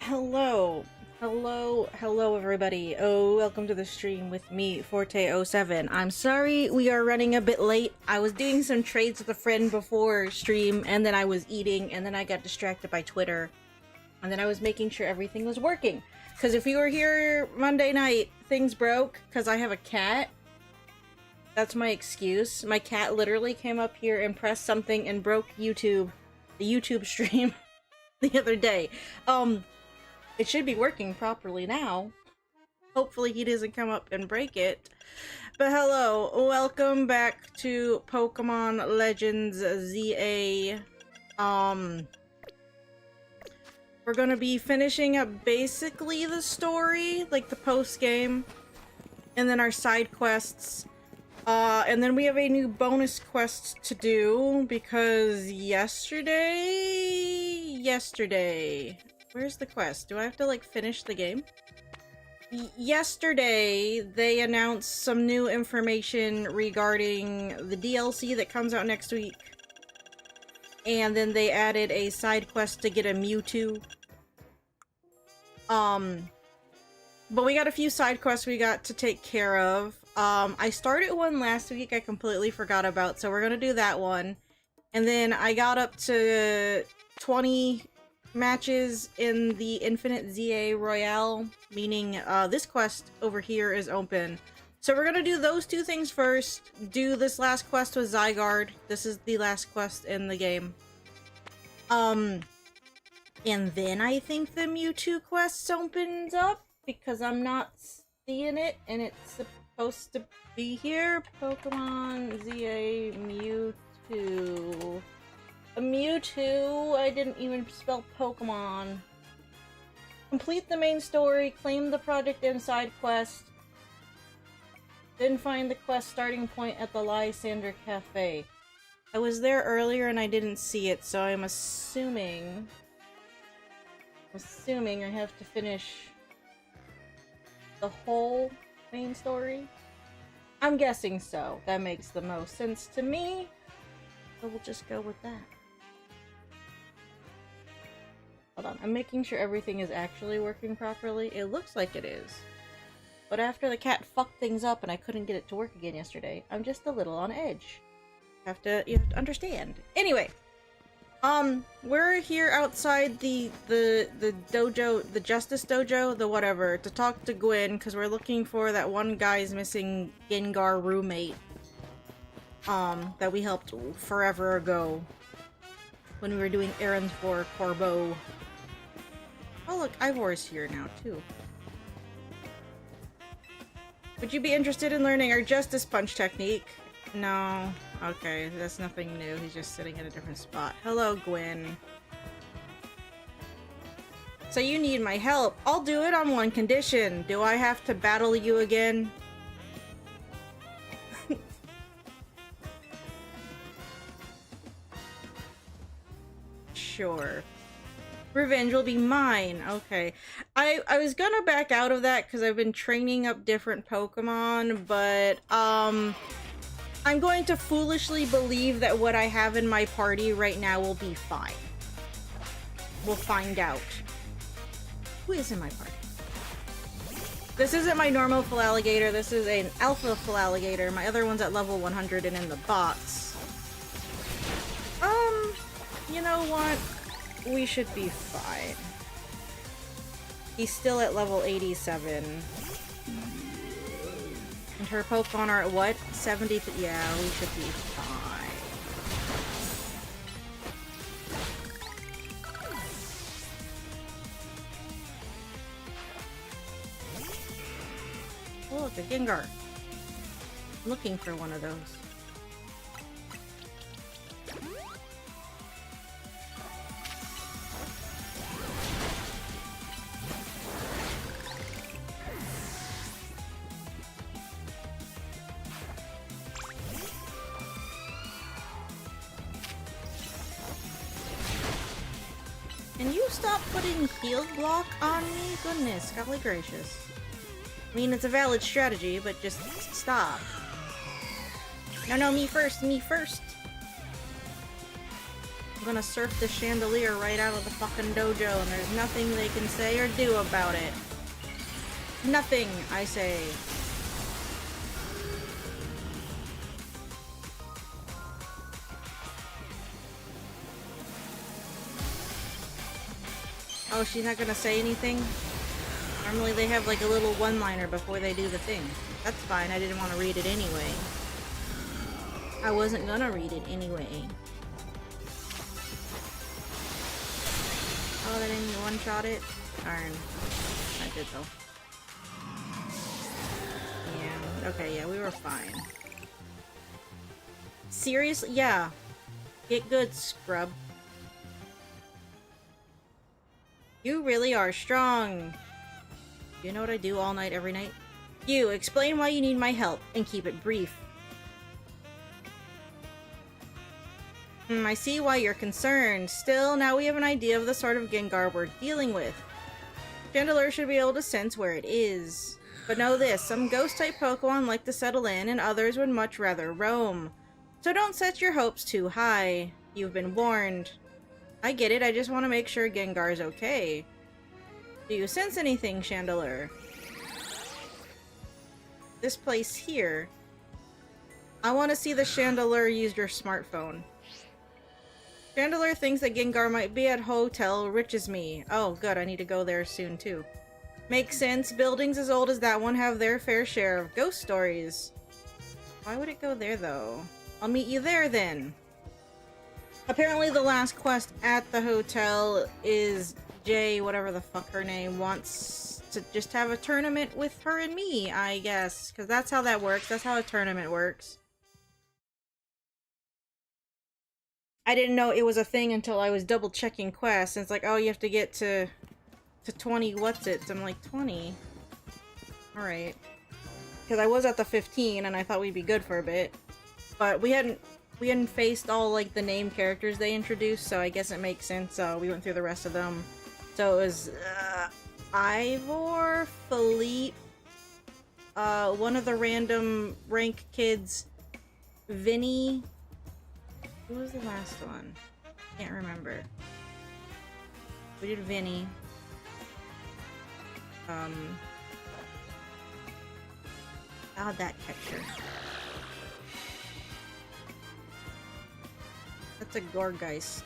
Hello, hello everybody. Oh, welcome to the stream with me, Forte07. I'm sorry we are running a bit late. I was doing some trades with a friend before stream, and then I was eating, and then I got distracted by Twitter. And then I was making sure everything was working. Because if you were here Monday night, things broke, because I have a cat. That's my excuse. My cat literally came up here and pressed something and broke the YouTube stream the other day. It should be working properly now. Hopefully he doesn't come up and break it. But hello, welcome back to Pokemon Legends ZA. We're gonna be finishing up basically the story, like the post-game, and then our side quests. And then we have a new bonus quest to do, because yesterday... Where's the quest? Do I have to, like, finish the game? Yesterday, they announced some new information regarding the DLC that comes out next week. And then they added a side quest to get a Mewtwo. But we got a few side quests we got to take care of. I started one last week I completely forgot about, so we're gonna do that one. And then I got up to 20 matches in the Infinite ZA Royale, meaning this quest over here is open. So we're gonna do those two things first, do this last quest with Zygarde. This is the last quest in the game. And then I think the Mewtwo quest opens up, because I'm not seeing it, and it's supposed to be here. Pokemon ZA Mewtwo. A Mewtwo? I didn't even spell Pokemon. Complete the main story, claim the Project M side quest, then find the quest starting point at the Lysander Cafe. I was there earlier and I didn't see it, so I'm assuming I have to finish the whole main story? I'm guessing so. That makes the most sense to me. So we'll just go with that. Hold on, I'm making sure everything is actually working properly. It looks like it is. But after the cat fucked things up and I couldn't get it to work again yesterday, I'm just a little on edge. You have to understand. Anyway, we're here outside the dojo, the Justice Dojo, the whatever, to talk to Gwen, because we're looking for that one guy's missing Gengar roommate, that we helped forever ago, when we were doing errands for Corbeau. Oh look, Ivor's here now, too. Would you be interested in learning our Justice Punch technique? No. Okay, that's nothing new. He's just sitting in a different spot. Hello, Gwen. So you need my help. I'll do it on one condition. Do I have to battle you again? Sure. Revenge will be mine. Okay. I was gonna back out of that because I've been training up different Pokemon, but I'm going to foolishly believe that what I have in my party right now will be fine. We'll find out. Who is in my party? This isn't my normal Feraligatr, this is an Alpha Feraligatr. My other one's at level 100 and in the box. You know what? We should be fine. He's still at level 87. And her Pokemon are at what? 70? Yeah, we should be fine. Oh, look, a Gengar. I'm looking for one of those. Can you stop putting heal block on me? Goodness, golly gracious. I mean, it's a valid strategy, but just stop. No, me first, me first. gonna surf the chandelier right out of the fucking dojo, and there's nothing they can say or do about it. Nothing, I say. Oh, she's not gonna say anything? Normally they have like a little one-liner before they do the thing. That's fine, I didn't want to read it anyway. I wasn't gonna read it anyway. Oh, that didn't one-shot it? Darn. I did though. Yeah, okay, yeah, we were fine. Seriously? Yeah. Get good, scrub. You really are strong. You know what I do all night, every night? You, explain why you need my help, and keep it brief. I see why you're concerned. Still, now we have an idea of the sort of Gengar we're dealing with. Chandelure should be able to sense where it is. But know this, some ghost-type Pokemon like to settle in, and others would much rather roam. So don't set your hopes too high. You've been warned. I get it, I just want to make sure Gengar's okay. Do you sense anything, Chandelure? This place here. I want to see the Chandelure use your smartphone. Chandelure thinks that Gengar might be at Hotel Riches Me. Oh, good, I need to go there soon, too. Makes sense. Buildings as old as that one have their fair share of ghost stories. Why would it go there, though? I'll meet you there, then. Apparently the last quest at the hotel is Jay, whatever the fuck her name, wants to just have a tournament with her and me, I guess. Because that's how that works. That's how a tournament works. I didn't know it was a thing until I was double checking quests. And it's like, oh, you have to get to 20 what's-its. I'm like, 20? Alright. Because I was at the 15 and I thought we'd be good for a bit. But we hadn't faced all, like, the name characters they introduced, so I guess it makes sense. We went through the rest of them. So it was, Ivor, Philippe, one of the random rank kids, Vinny. Who was the last one? Can't remember. We did Vinny. That picture. That's a Gorgeist.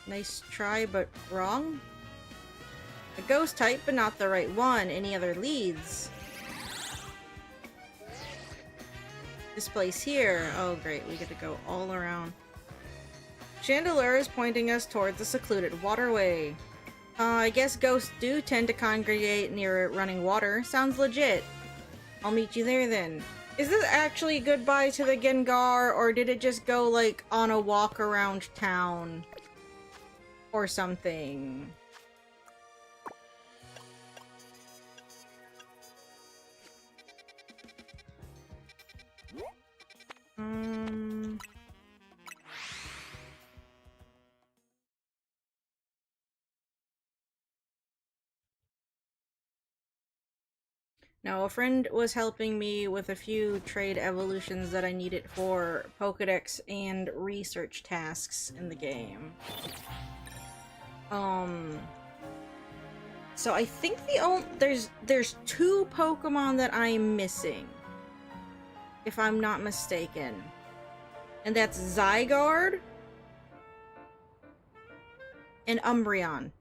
Nice try, but wrong? A ghost type, but not the right one. Any other leads? This place here. Oh, great. We get to go all around. Chandelure is pointing us towards a secluded waterway. I guess ghosts do tend to congregate near running water. Sounds legit. I'll meet you there then. Is this actually goodbye to the Gengar, or did it just go, like, on a walk around town? Or something? No, a friend was helping me with a few trade evolutions that I needed for Pokedex and research tasks in the game. So I think there's two Pokemon that I'm missing, if I'm not mistaken. And that's Zygarde and Umbreon.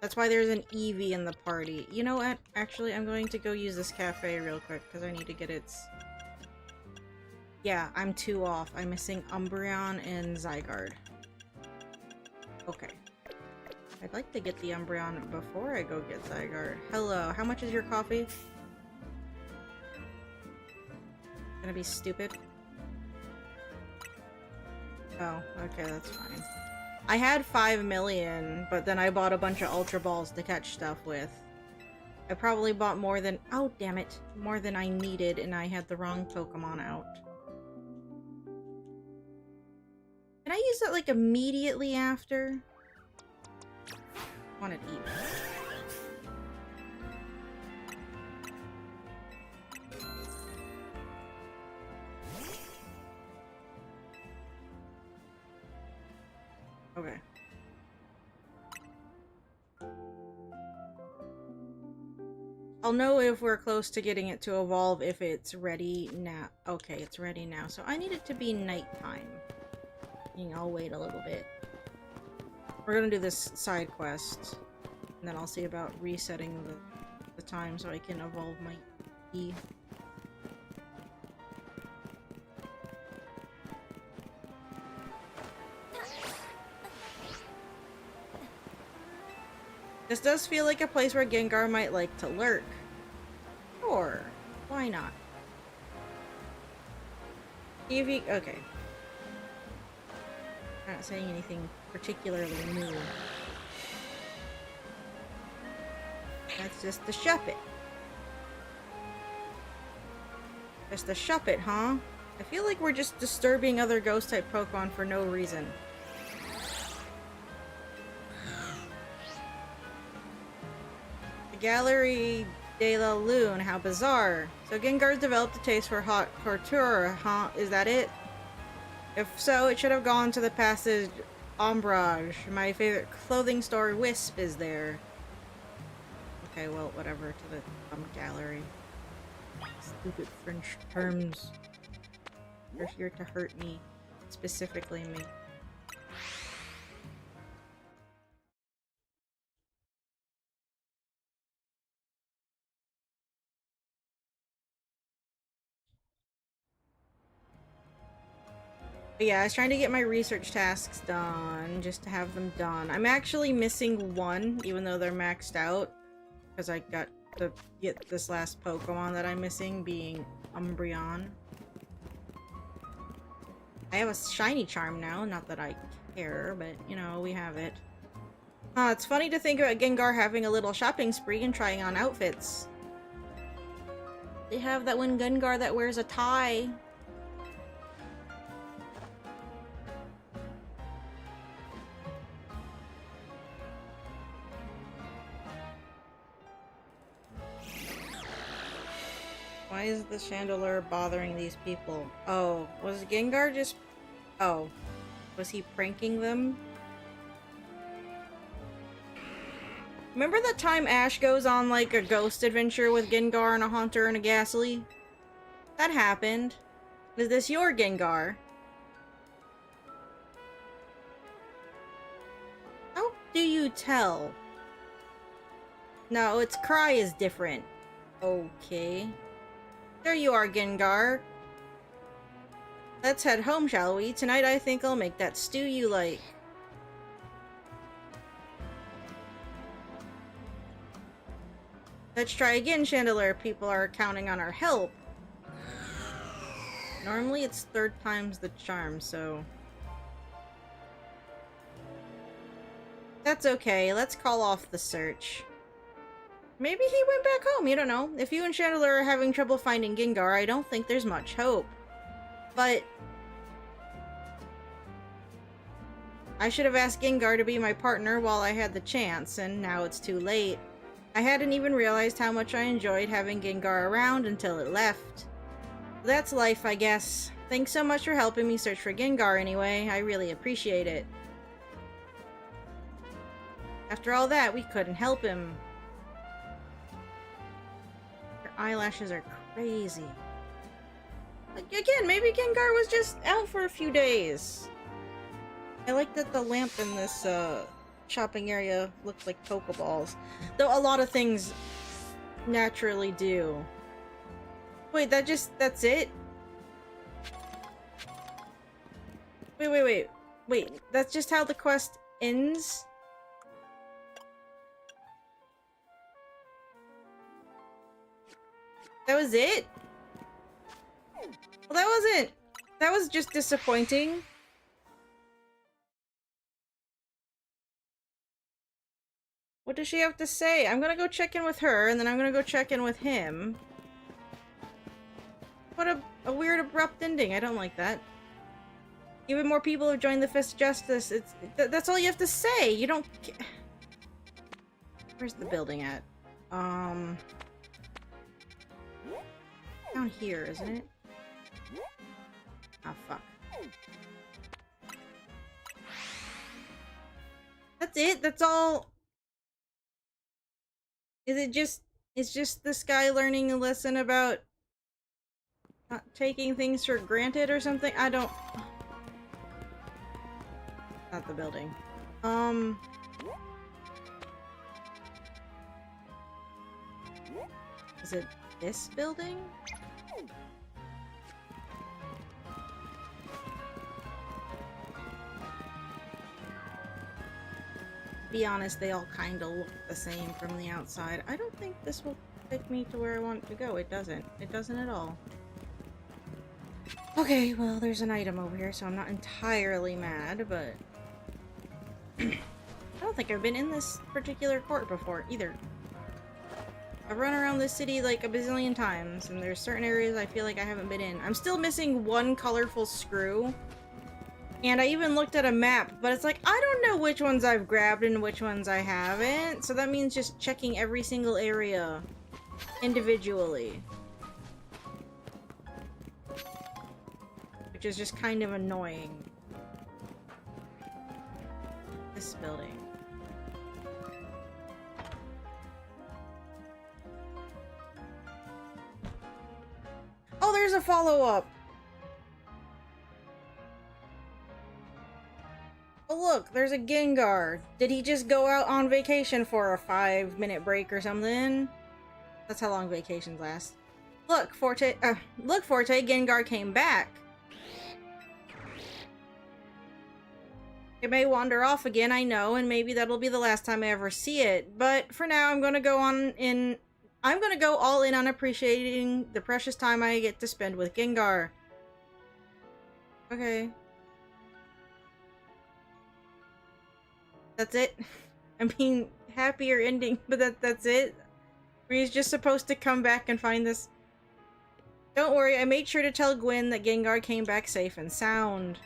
That's why there's an Eevee in the party. You know what? Actually, I'm going to go use this cafe real quick, because I need to get its... Yeah, I'm 2 off. I'm missing Umbreon and Zygarde. Okay. I'd like to get the Umbreon before I go get Zygarde. Hello, how much is your coffee? Gonna be stupid? Oh, okay, that's fine. I had 5 million, but then I bought a bunch of Ultra Balls to catch stuff with. I probably bought more than- oh, damn it. More than I needed, and I had the wrong Pokemon out. Can I use that, like, immediately after? I want to eat. I'll know if we're close to getting it to evolve if it's ready now. Okay, it's ready now. So I need it to be nighttime. I'll wait a little bit. We're gonna do this side quest. And then I'll see about resetting the time so I can evolve my E. This does feel like a place where Gengar might like to lurk. Sure, why not? Eevee, okay. I'm not saying anything particularly new. That's just the Shuppet. Just the Shuppet, huh? I feel like we're just disturbing other ghost-type Pokemon for no reason. Gallery de la Lune, how bizarre. So Gengar's developed a taste for hot couture, huh? Is that it? If so, it should have gone to the passage Ombrage. My favorite clothing store, Wisp, is there. Okay, well, whatever, to the gallery. Stupid French terms. They're here to hurt me. Specifically me. But yeah, I was trying to get my research tasks done, just to have them done. I'm actually missing one, even though they're maxed out. Because I got to get this last Pokemon that I'm missing, being Umbreon. I have a shiny charm now, not that I care, but, you know, we have it. It's funny to think about Gengar having a little shopping spree and trying on outfits. They have that one Gengar that wears a tie. Why is the Chandelure bothering these people? Oh, was Gengar just... Oh. Was he pranking them? Remember the time Ash goes on, like, a ghost adventure with Gengar and a Haunter and a Ghastly? That happened. Is this your Gengar? How do you tell? No, its cry is different. Okay. There you are, Gengar. Let's head home, shall we? Tonight I think I'll make that stew you like. Let's try again, Chandelure. People are counting on our help. Normally it's third time's the charm, so... That's okay. Let's call off the search. Maybe he went back home, you don't know. If you and Chandelure are having trouble finding Gengar, I don't think there's much hope. But... I should have asked Gengar to be my partner while I had the chance, and now it's too late. I hadn't even realized how much I enjoyed having Gengar around until it left. That's life, I guess. Thanks so much for helping me search for Gengar anyway. I really appreciate it. After all that, we couldn't help him. Her eyelashes are crazy. Again, maybe Gengar was just out for a few days. I like that the lamp in this shopping area looks like Pokeballs. Though a lot of things naturally do. Wait, that's it? Wait, that's just how the quest ends? That was it? Well, that was just disappointing. What does she have to say? I'm gonna go check in with her, and then I'm gonna go check in with him. What a weird, abrupt ending. I don't like that. Even more people have joined the Fist of Justice. That's all you have to say. You don't... Where's the building at? Down here, isn't it? Oh, fuck. That's it? That's all... Is it just Is just this guy learning a lesson about not taking things for granted or something? I don't... Not the building. Is it this building? Be honest, they all kind of look the same from the outside. I don't think this will take me to where I want to go. It doesn't. It doesn't at all. Okay, well, there's an item over here, so I'm not entirely mad, but... I don't think I've been in this particular court before, either. I've run around this city like a bazillion times, and there's certain areas I feel like I haven't been in. I'm still missing one colorful screw. And I even looked at a map, but it's like, I don't know which ones I've grabbed and which ones I haven't. So that means just checking every single area individually. Which is just kind of annoying. This building. Oh, there's a follow-up! Oh look, there's a Gengar. Did he just go out on vacation for a 5-minute break or something? That's how long vacations last. Look, Forte, Gengar came back. It may wander off again, I know, and maybe that'll be the last time I ever see it. But for now, I'm gonna go all in on appreciating the precious time I get to spend with Gengar. Okay. That's it? I mean, happier ending, but that's it? Or he's just supposed to come back and find this... Don't worry, I made sure to tell Gwen that Gengar came back safe and sound.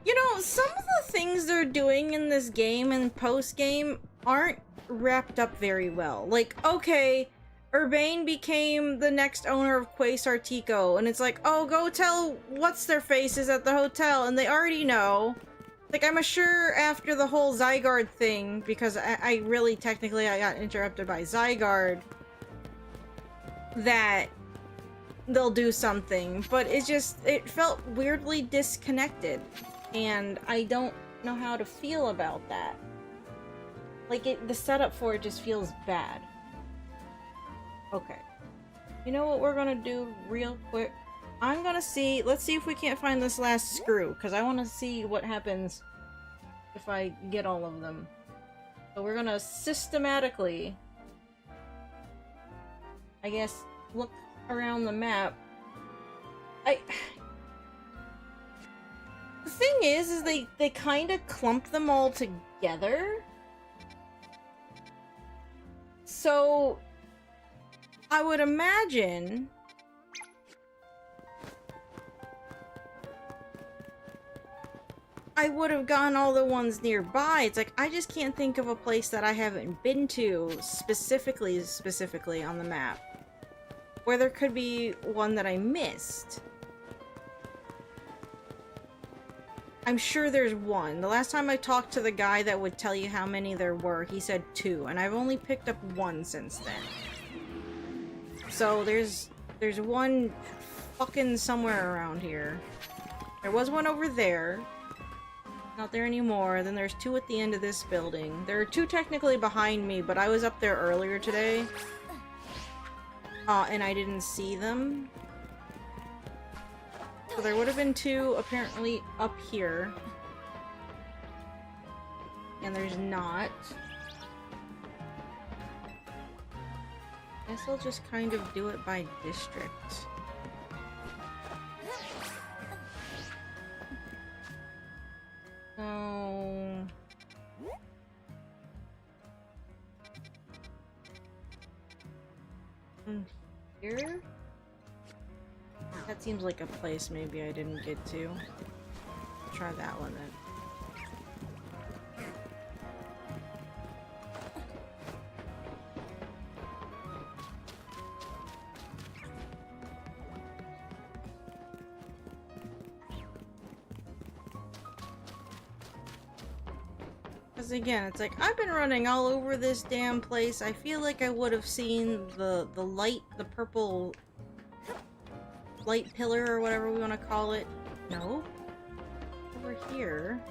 You know, some of the things they're doing in this game and post-game aren't wrapped up very well. Like, okay, Urbane became the next owner of Quasar Tico, and it's like, oh, go tell what's-their-face is at the hotel, and they already know. Like, I'm sure after the whole Zygarde thing, because I really technically I got interrupted by Zygarde, that they'll do something, but it felt weirdly disconnected, and I don't know how to feel about that. Like, the setup for it just feels bad. Okay. You know what we're gonna do real quick? let's see if we can't find this last screw, because I want to see what happens if I get all of them. So we're gonna systematically, I guess, look around the map. The thing is they kind of clump them all together. So I would imagine I would have gone all the ones nearby. It's like, I just can't think of a place that I haven't been to specifically on the map where there could be one that I missed. I'm sure there's one. The last time I talked to the guy that would tell you how many there were, he said 2, and I've only picked up 1 since then. So there's one fucking somewhere around here. There was one over there. Not there anymore. Then there's 2 at the end of this building. There are 2 technically behind me, but I was up there earlier today. And I didn't see them. So there would have been 2 apparently up here. And there's not. Guess I'll just kind of do it by district. So... here? That seems like a place maybe I didn't get to. Try that one then. Because again, it's like, I've been running all over this damn place. I feel like I would have seen the light, the purple light pillar or whatever we want to call it. No. Over here.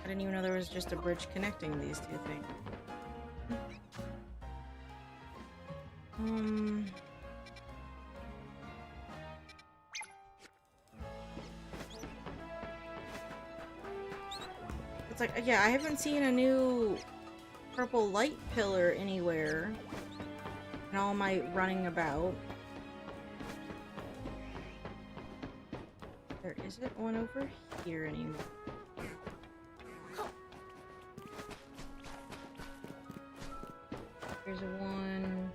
I didn't even know there was just a bridge connecting these two things. It's like, yeah, I haven't seen a new purple light pillar anywhere in all my running about. There isn't one over here anymore. There's one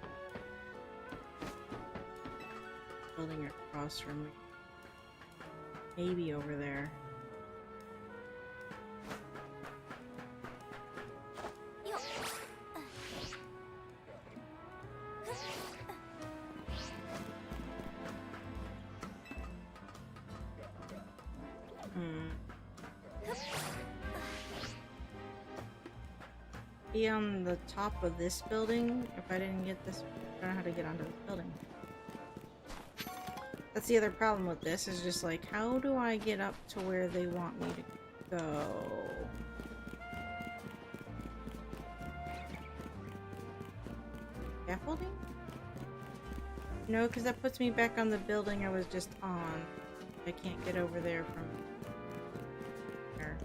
building across from me. Maybe over there. Be on the top of this building. If I didn't get this, I don't know how to get onto this building. That's the other problem with this, is just like, how do I get up to where they want me to go? Scaffolding? No, because that puts me back on the building I was just on. I can't get over there from there.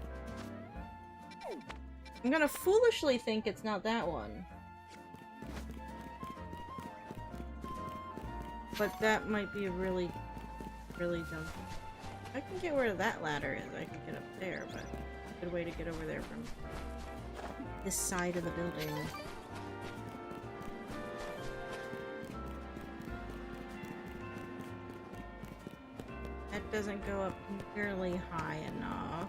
I'm gonna foolishly think it's not that one. But that might be really, really dumb. I can get where that ladder is. I can get up there, but a good way to get over there from this side of the building. That doesn't go up nearly high enough.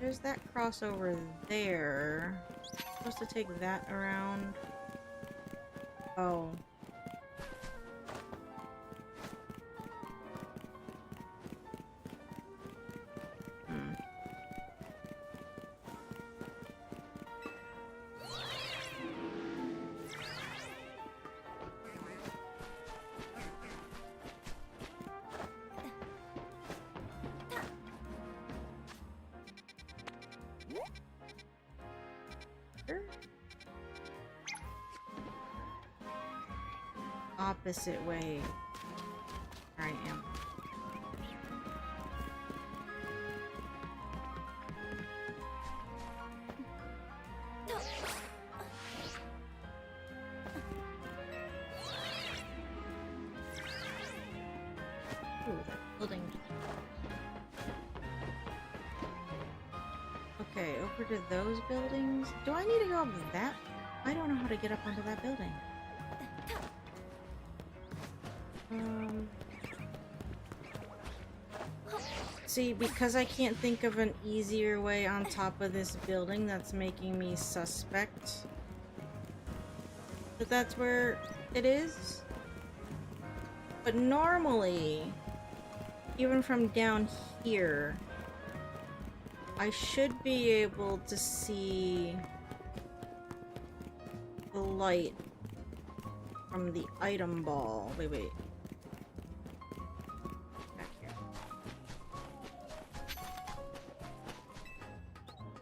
There's that crossover there. Supposed to take that around. Oh. Opposite way. I am. Ooh, that building. Okay, over to those buildings. Do I need to go up that? I don't know how to get up onto that building. See, because I can't think of an easier way on top of this building, that's making me suspect that that's where it is. But normally, even from down here, I should be able to see the light from the item ball. Wait.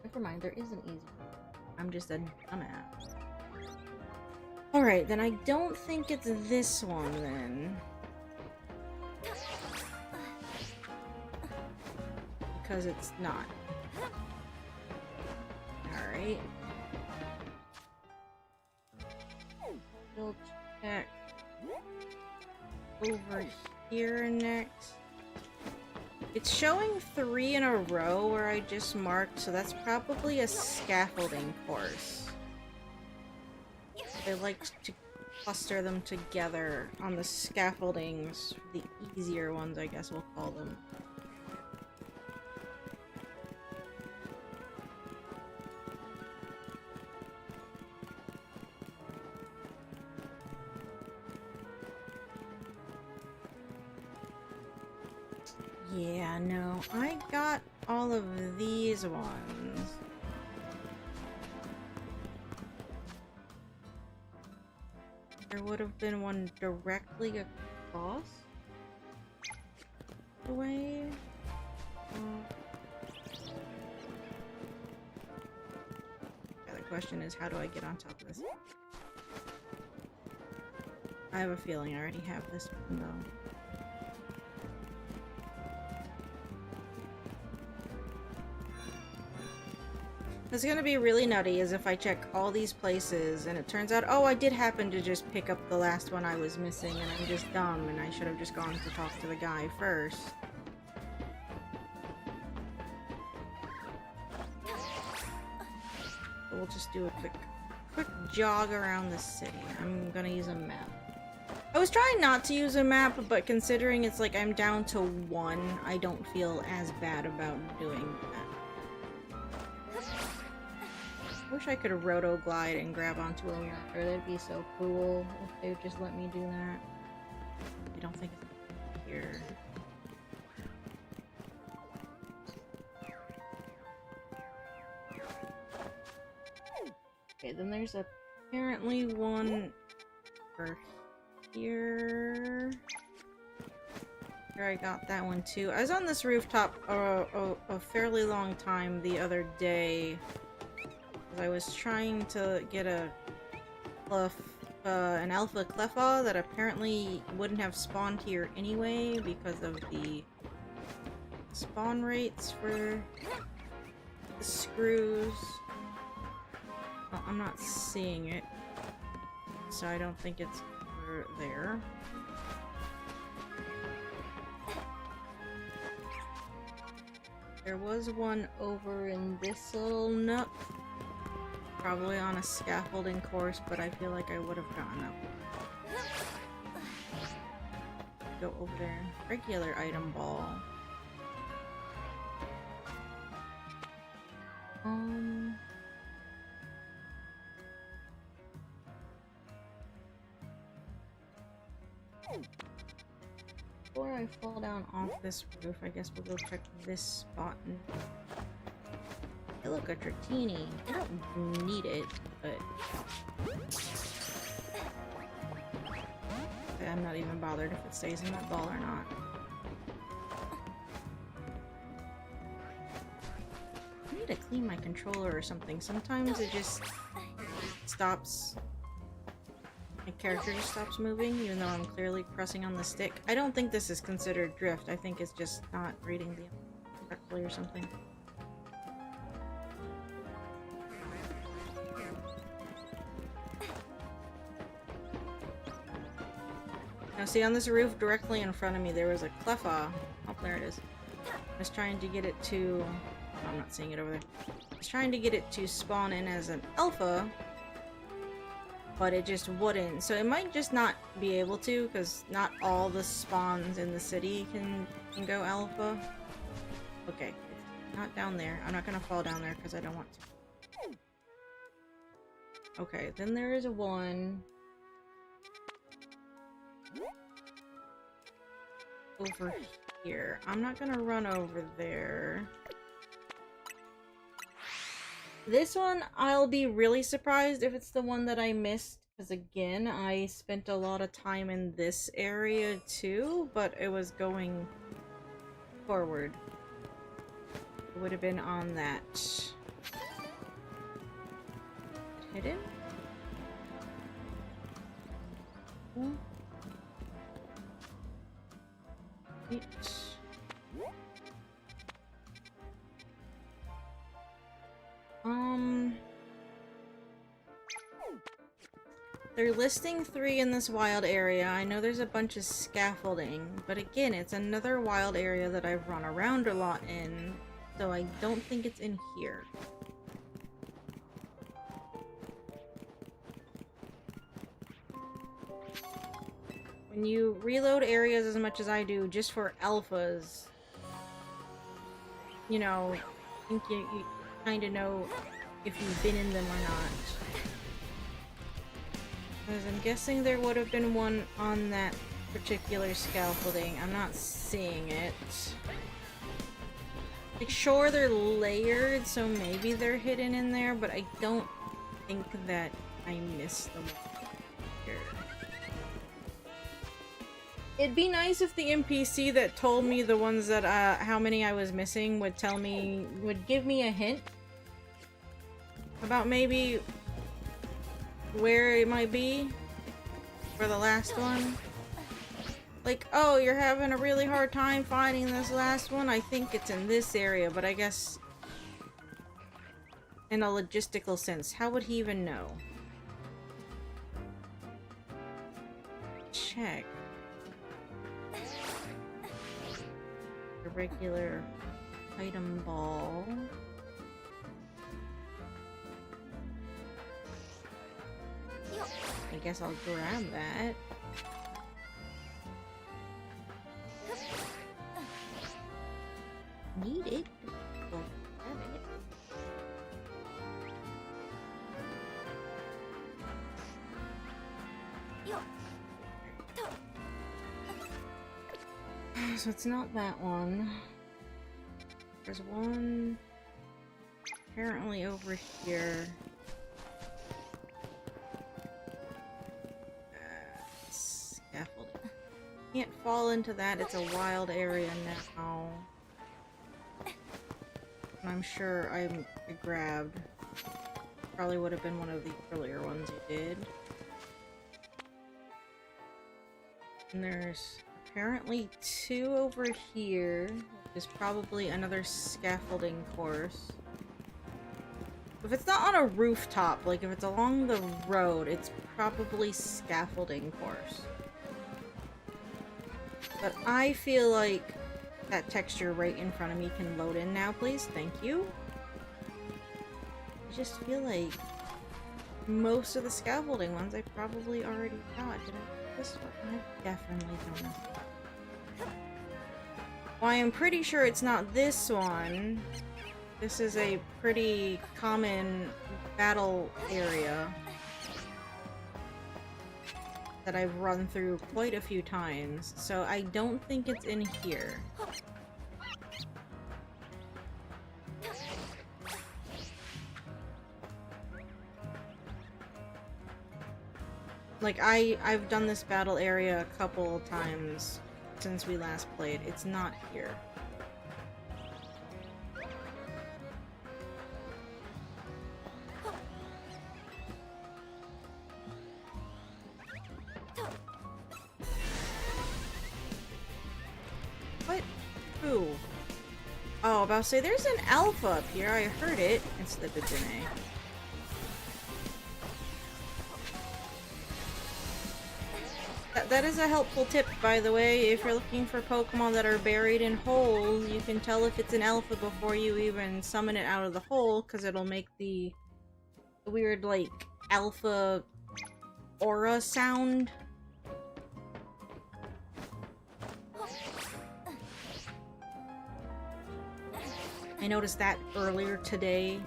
Never mind, there is an easy one. I'm just a dumbass. Alright, then I don't think it's this one then. Because it's not. Alright. We'll check over here next. It's showing 3 in a row where I just marked, so that's probably a scaffolding course. They like to cluster them together on the scaffoldings, the easier ones, I guess we'll call them. Yeah, no, I got all of these ones. There would have been one directly across the way. Yeah, the question is, how do I get on top of this? I have a feeling I already have this one, though. It's gonna be really nutty is if I check all these places and it turns out, oh, I did happen to just pick up the last one I was missing and I'm just dumb and I should have just gone to talk to the guy first. But we'll just do a quick jog around the city. I'm gonna use a map. I was trying not to use a map, but considering it's like I'm down to 1, I don't feel as bad about doing that. I wish I could roto-glide and grab onto a marker. That'd be so cool if they would just let me do that. I don't think it's here. Okay, then there's apparently one over here. Here, I got that one too. I was on this rooftop a fairly long time the other day. I was trying to get an alpha Cleffa that apparently wouldn't have spawned here anyway because of the spawn rates for the screws. Well, I'm not seeing it, so I don't think it's over there. There was one over in this little nook. Probably on a scaffolding course, but I feel like I would have gotten up. Go over there. Regular item ball. Before I fall down off this roof, I guess we'll go check this spot and hey, look, a Dratini. I don't need it, but I'm not even bothered if it stays in that ball or not. I need to clean my controller or something. Sometimes it just stops. My character just stops moving, even though I'm clearly pressing on the stick. I don't think this is considered drift. I think it's just not reading the correctly or something. Now see, on this roof directly in front of me there was a Cleffa. Oh, there it is. I was trying to get it to... Oh, I'm not seeing it over there. I was trying to get it to spawn in as an alpha, but it just wouldn't. So it might just not be able to, because not all the spawns in the city can go alpha. Okay, it's not down there. I'm not gonna fall down there because I don't want to. Okay, then there is one over here. I'm not gonna run over there. This one, I'll be really surprised if it's the one that I missed, because again, I spent a lot of time in this area too, but it was going forward. It would have been on that hidden? Wait. They're listing 3 in this wild area. I know there's a bunch of scaffolding, but again, it's another wild area that I've run around a lot in, so I don't think it's in here. When you reload areas as much as I do, just for alphas, you know, I think you kind of know if you've been in them or not. Because I'm guessing there would have been one on that particular scaffolding. I'm not seeing it. Like, sure, they're layered, so maybe they're hidden in there, but I don't think that I missed them here. It'd be nice if the NPC that told me the ones that, how many I was missing would give me a hint about maybe where it might be for the last one. Like, oh, you're having a really hard time finding this last one? I think it's in this area, but I guess in a logistical sense, how would he even know? Check. A regular item ball. I guess I'll grab that. Need it. Well, grab it. So it's not that one. There's one apparently over here. Scaffolding. Can't fall into that. It's a wild area now. I'm sure I grabbed. Probably would have been one of the earlier ones you did. And there's apparently two over here. There's probably another scaffolding course. If it's not on a rooftop, like if it's along the road, it's probably scaffolding course. But I feel like that texture right in front of me can load in now, please. Thank you. I just feel like most of the scaffolding ones I probably already got. Did I do this one? I've definitely done this. Well, I am pretty sure it's not this one. This is a pretty common battle area that I've run through quite a few times, so I don't think it's in here. Like, I've done this battle area a couple times since we last played. It's not here. What? Who? Oh, about to say, there's an alpha up here. I heard it. Instead of it's an A. That is a helpful tip, by the way. If you're looking for Pokemon that are buried in holes, you can tell if it's an alpha before you even summon it out of the hole, because it'll make the weird, like, alpha aura sound. I noticed that earlier today.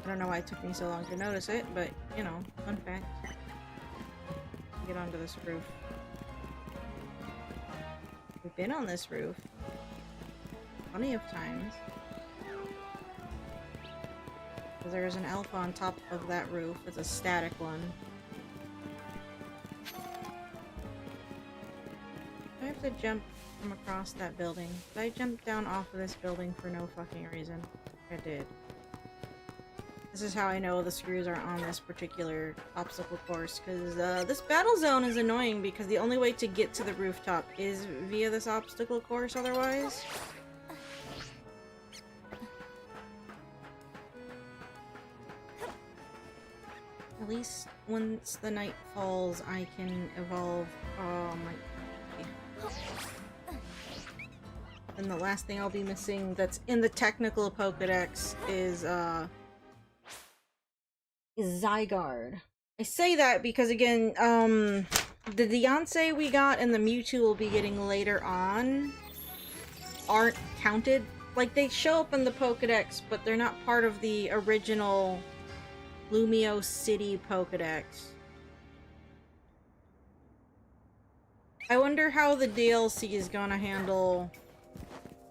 I don't know why it took me so long to notice it, but, you know, fun fact. Get onto this roof. We've been on this roof plenty of times. There's an alpha on top of that roof. It's a static one. I have to jump from across that building. Did I jump down off of this building for no fucking reason? I did. This is how I know the screws are on this particular obstacle course, because this battle zone is annoying because the only way to get to the rooftop is via this obstacle course otherwise. At least once the night falls, I can evolve. Oh my. And the last thing I'll be missing that's in the technical Pokedex is Zygarde. I say that because, again, the Deontay we got and the Mewtwo we'll be getting later on aren't counted. Like, they show up in the Pokedex, but they're not part of the original Lumio City Pokedex. I wonder how the DLC is gonna handle,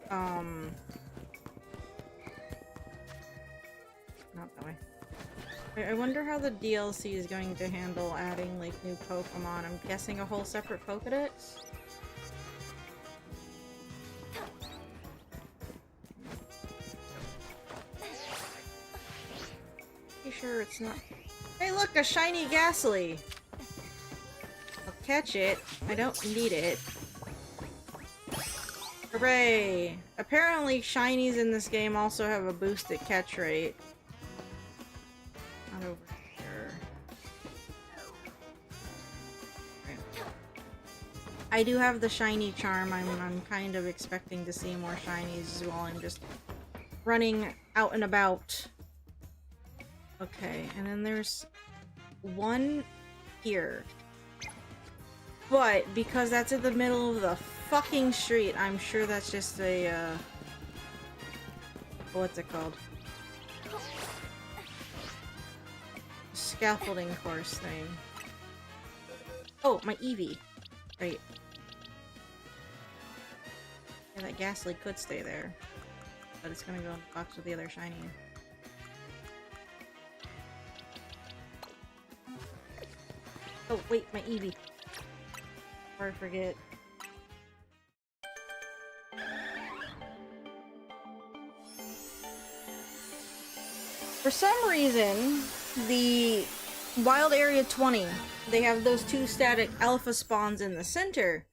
not that way. I wonder how the DLC is going to handle adding, like, new Pokemon. I'm guessing a whole separate Pokedex? Pretty sure it's not. Hey look, a shiny Ghastly! I'll catch it. I don't need it. Hooray! Apparently shinies in this game also have a boosted catch rate. Not over here. Okay. I do have the shiny charm. I'm kind of expecting to see more shinies while I'm just running out and about. Okay, and then there's one here. But because that's in the middle of the fucking street, I'm sure that's just a, what's it called? Scaffolding course thing. Oh, my Eevee. Right. Yeah, that Ghastly could stay there. But it's gonna go in the box with the other shiny. Oh, wait, my Eevee. Before I forget. For some reason, the Wild Area 20, they have those two static alpha spawns in the center.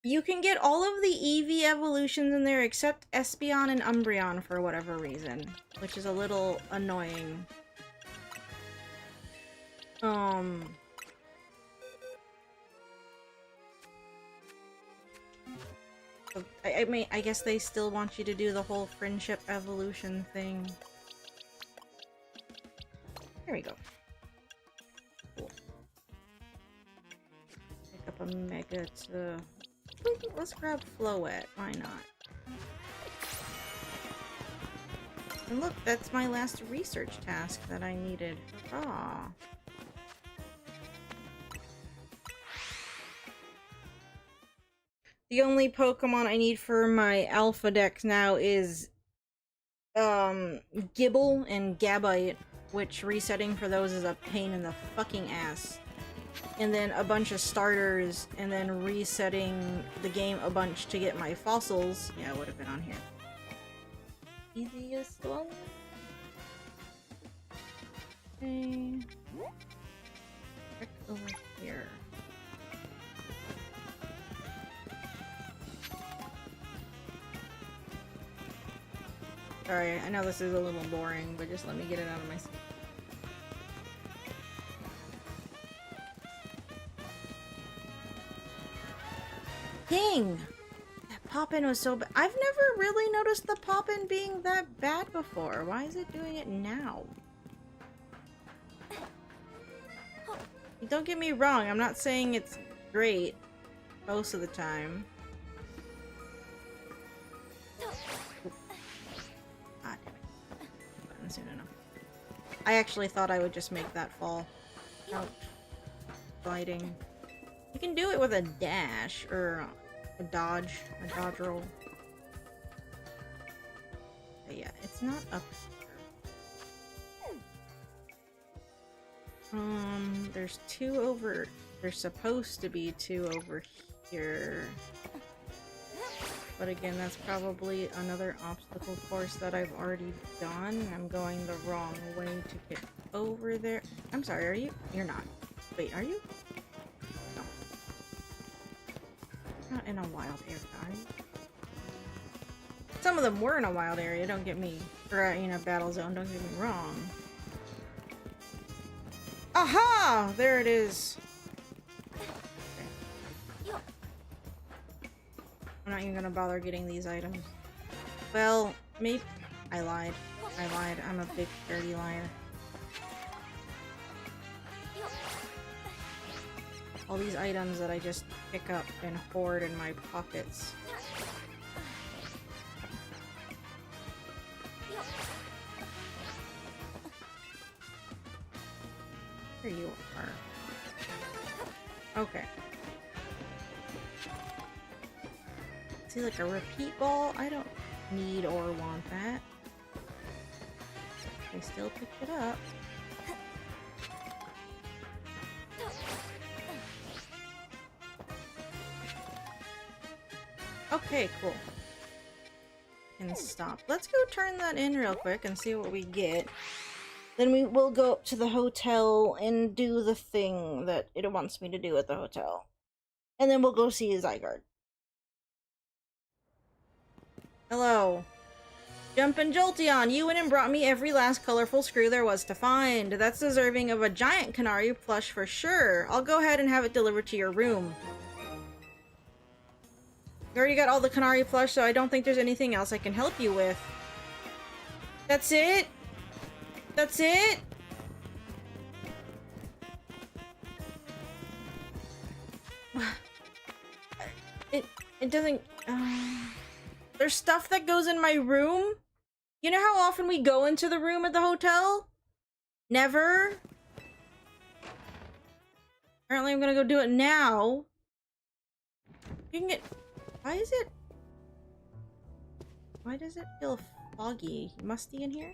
You can get all of the Eevee evolutions in there except Espeon and Umbreon for whatever reason, which is a little annoying. I mean, I guess they still want you to do the whole friendship evolution thing. There we go. Cool. Pick up a Mega to... Let's grab Floette. Why not? And look, that's my last research task that I needed. Ah. The only Pokemon I need for my Alpha Dex now is Gible and Gabite, which resetting for those is a pain in the fucking ass. And then a bunch of starters, and then resetting the game a bunch to get my fossils. Yeah, it would have been on here. Easiest one. Okay. Check over here. Sorry, I know this is a little boring, but just let me get it out of my... Dang! That pop-in was so bad. I've never really noticed the pop-in being that bad before. Why is it doing it now? Don't get me wrong, I'm not saying it's great most of the time. Ah, damn it. Button soon enough. I actually thought I would just make that fall. Ouch. Gliding. You can do it with a dash, or a dodge roll. But yeah, it's not up here. There's two over... There's supposed to be two over here. But again, that's probably another obstacle course that I've already done. I'm going the wrong way to get over there. I'm sorry, are you? You're not. Wait, are you? No. Not in a wild area, are you? Some of them were in a wild area, don't get me... Or in a battle zone, don't get me wrong. Aha! There it is. Okay. I'm not even gonna bother getting these items. Well, maybe... I lied. I'm a big dirty liar. All these items that I just pick up and hoard in my pockets. There you are. Okay. See, like a repeat ball? I don't need or want that. I still picked it up. Okay, cool. And stop. Let's go turn that in real quick and see what we get. Then we will go up to the hotel and do the thing that it wants me to do at the hotel. And then we'll go see Zygarde. Hello. Jumpin' Jolteon, you went and brought me every last colorful screw there was to find. That's deserving of a giant Canary plush for sure. I'll go ahead and have it delivered to your room. You already got all the Canary plush, so I don't think there's anything else I can help you with. That's it? That's it? It doesn't... There's stuff that goes in my room? You know how often we go into the room at the hotel? Never? Apparently I'm gonna go do it now. You can get... Why is it... Why does it feel foggy? Musty in here?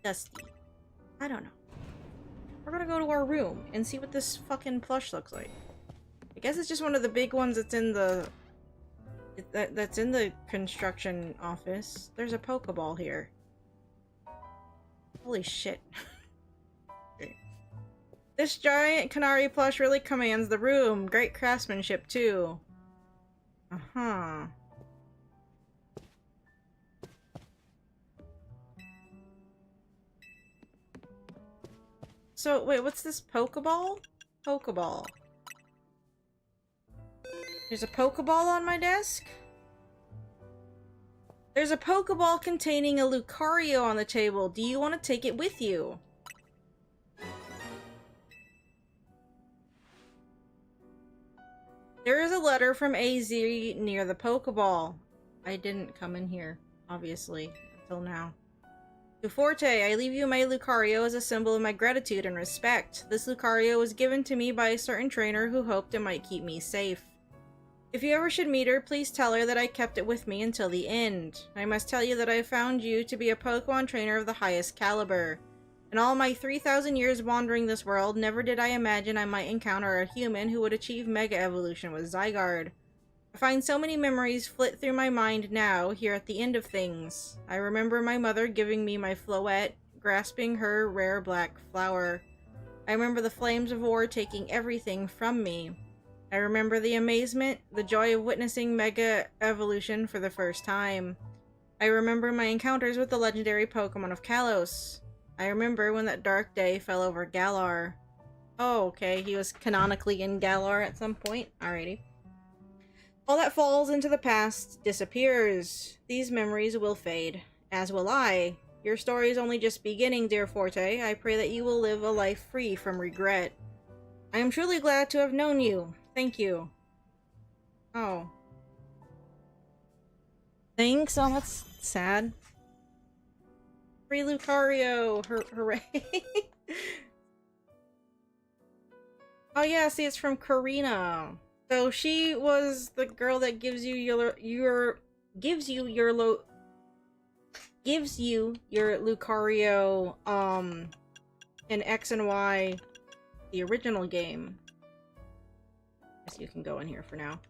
Dusty. I don't know. We're gonna go to our room and see what this fucking plush looks like. I guess it's just one of the big ones that's in the... That's in the construction office. There's a Pokeball here. Holy shit. This giant Canary plush really commands the room. Great craftsmanship, too. Uh-huh. So, wait, what's this Pokeball? Pokeball. There's a Pokeball on my desk? There's a Pokeball containing a Lucario on the table. Do you want to take it with you? There is a letter from AZ near the Pokeball. I didn't come in here, obviously, until now. To Forte, I leave you my Lucario as a symbol of my gratitude and respect. This Lucario was given to me by a certain trainer who hoped it might keep me safe. If you ever should meet her, please tell her that I kept it with me until the end. I must tell you that I found you to be a Pokemon trainer of the highest caliber. In all my 3,000 years wandering this world, never did I imagine I might encounter a human who would achieve Mega Evolution with Zygarde. I find so many memories flit through my mind now, here at the end of things. I remember my mother giving me my Floette, grasping her rare black flower. I remember the flames of war taking everything from me. I remember the amazement, the joy of witnessing Mega Evolution for the first time. I remember my encounters with the legendary Pokemon of Kalos. I remember when that dark day fell over Galar. Oh, okay, he was canonically in Galar at some point. Alrighty. All that falls into the past disappears. These memories will fade, as will I. Your story is only just beginning, dear Forte. I pray that you will live a life free from regret. I am truly glad to have known you. Thank you. Oh. Thanks? Oh, that's sad. Free Lucario! Hooray! Oh yeah, see, it's from Karina. So she was the girl that gives you your Lucario in X and Y, the original game. Guess you can go in here for now.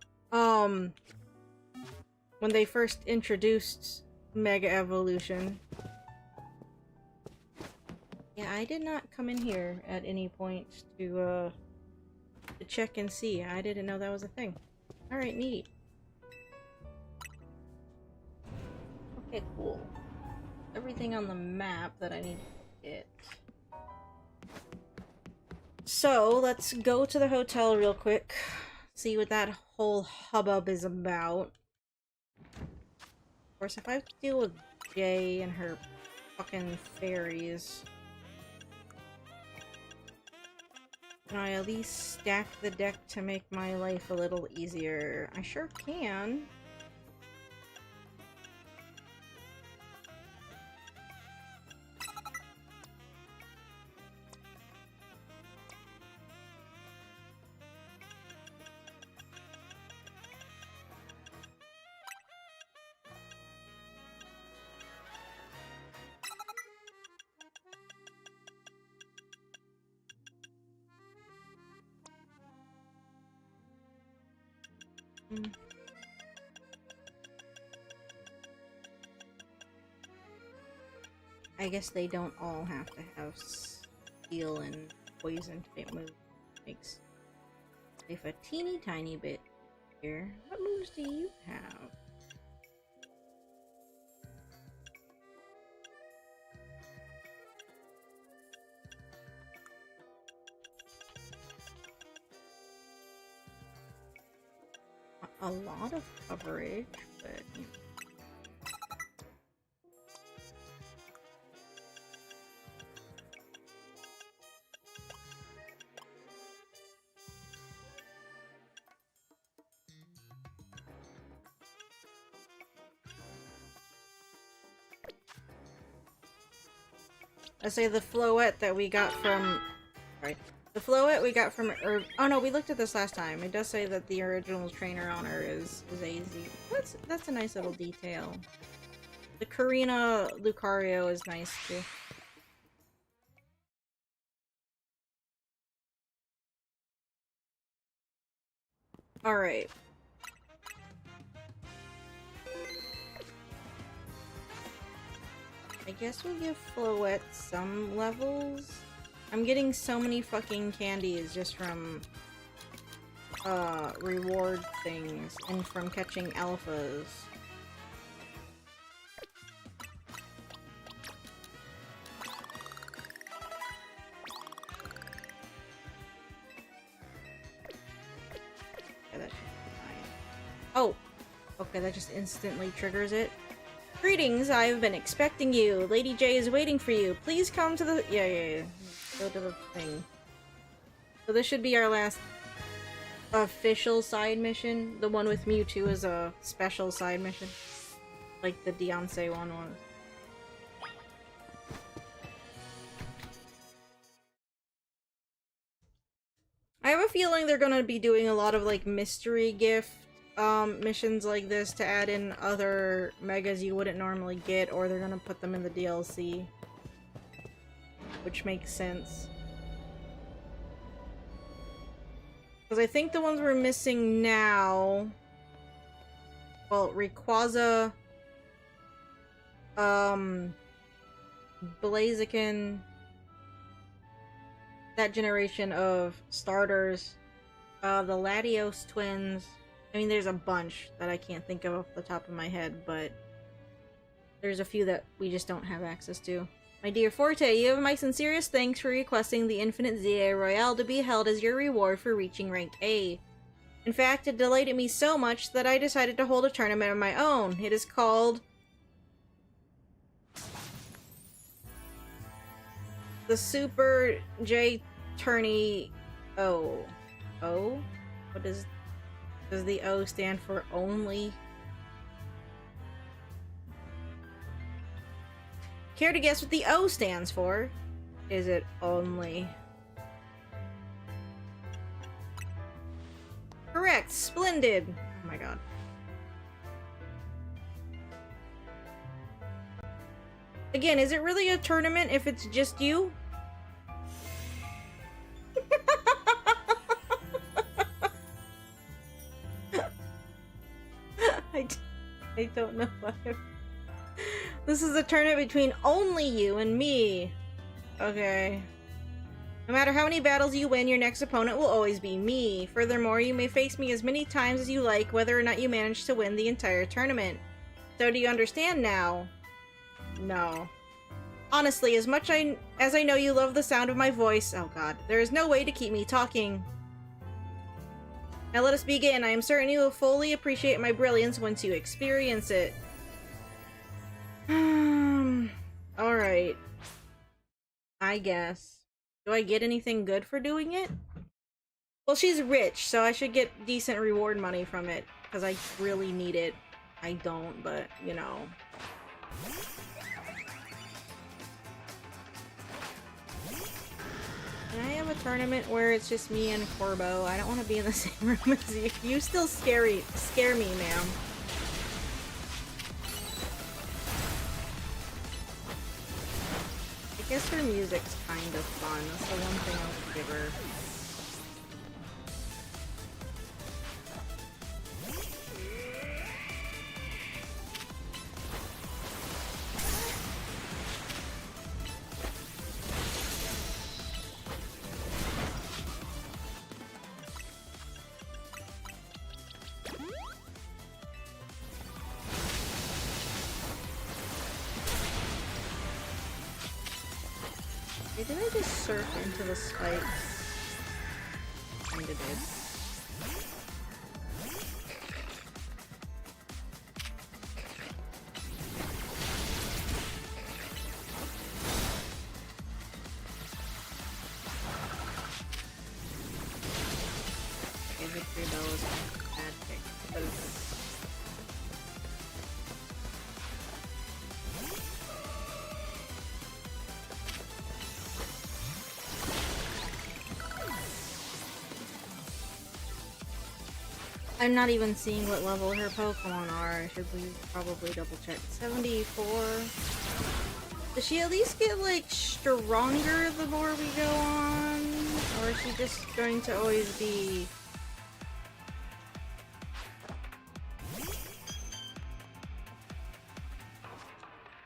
When they first introduced Mega Evolution. Yeah, I did not come in here at any point to check and see. I didn't know that was a thing. Alright, neat. Okay, cool. Everything on the map that I need to get. So, let's go to the hotel real quick. See what that whole hubbub is about. Of course, if I have to deal with Jay and her fucking fairies... Can I at least stack the deck to make my life a little easier? I sure can. I guess they don't all have to have steel and poison to make moves. Makes life a teeny tiny bit here. What moves do you have? A lot of coverage, but you know. I say the Floette that we got from... Right. The Floette we got from... oh no, we looked at this last time. It does say that the original trainer on her is AZ. That's a nice little detail. The Karina Lucario is nice too. Alright. I guess we'll give Floette some levels. I'm getting so many fucking candies just from reward things and from catching alphas. Okay, that should be fine. Oh! Okay, that just instantly triggers it. Greetings, I've been expecting you. Lady J is waiting for you. Please come to the- yeah. Go to the thing. So this should be our last official side mission. The one with Mewtwo is a special side mission. Like the Deoncé one was. I have a feeling they're gonna be doing a lot of like mystery gift missions like this to add in other megas you wouldn't normally get, or they're gonna put them in the DLC. Which makes sense. Because I think the ones we're missing now... Well, Rayquaza... Blaziken... That generation of starters. The Latios twins. I mean, there's a bunch that I can't think of off the top of my head, but... There's a few that we just don't have access to. My dear Forte, you have my sincerest thanks for requesting the Infinite ZA Royale to be held as your reward for reaching rank A. In fact, it delighted me so much that I decided to hold a tournament of my own. It is called... the Super J Tourney O. O? What does the O stand for? Only? Care to guess what the O stands for? Is it only? Correct! Splendid! Oh my god. Again, is it really a tournament if it's just you? I don't know why. This is a tournament between only you and me. Okay. No matter how many battles you win, your next opponent will always be me. Furthermore, you may face me as many times as you like, whether or not you manage to win the entire tournament. So do you understand now? No. Honestly, as much as I know you love the sound of my voice, oh god, there is no way to keep me talking. Now let us begin. I am certain you will fully appreciate my brilliance once you experience it. Alright. I guess. Do I get anything good for doing it? Well, she's rich, so I should get decent reward money from it, because I really need it. I don't, but, you know. Can I have a tournament where it's just me and Corbo? I don't want to be in the same room as you. You still scare me, ma'am. I guess her music's kind of fun. That's the one thing I'll give her. Hey, did I just surf into the spikes? Kinda did. Okay, Victory Bell was a bad pick. But it's I'm not even seeing what level her Pokemon are. I should probably double check. 74. Does she at least get, like, stronger the more we go on? Or is she just going to always be...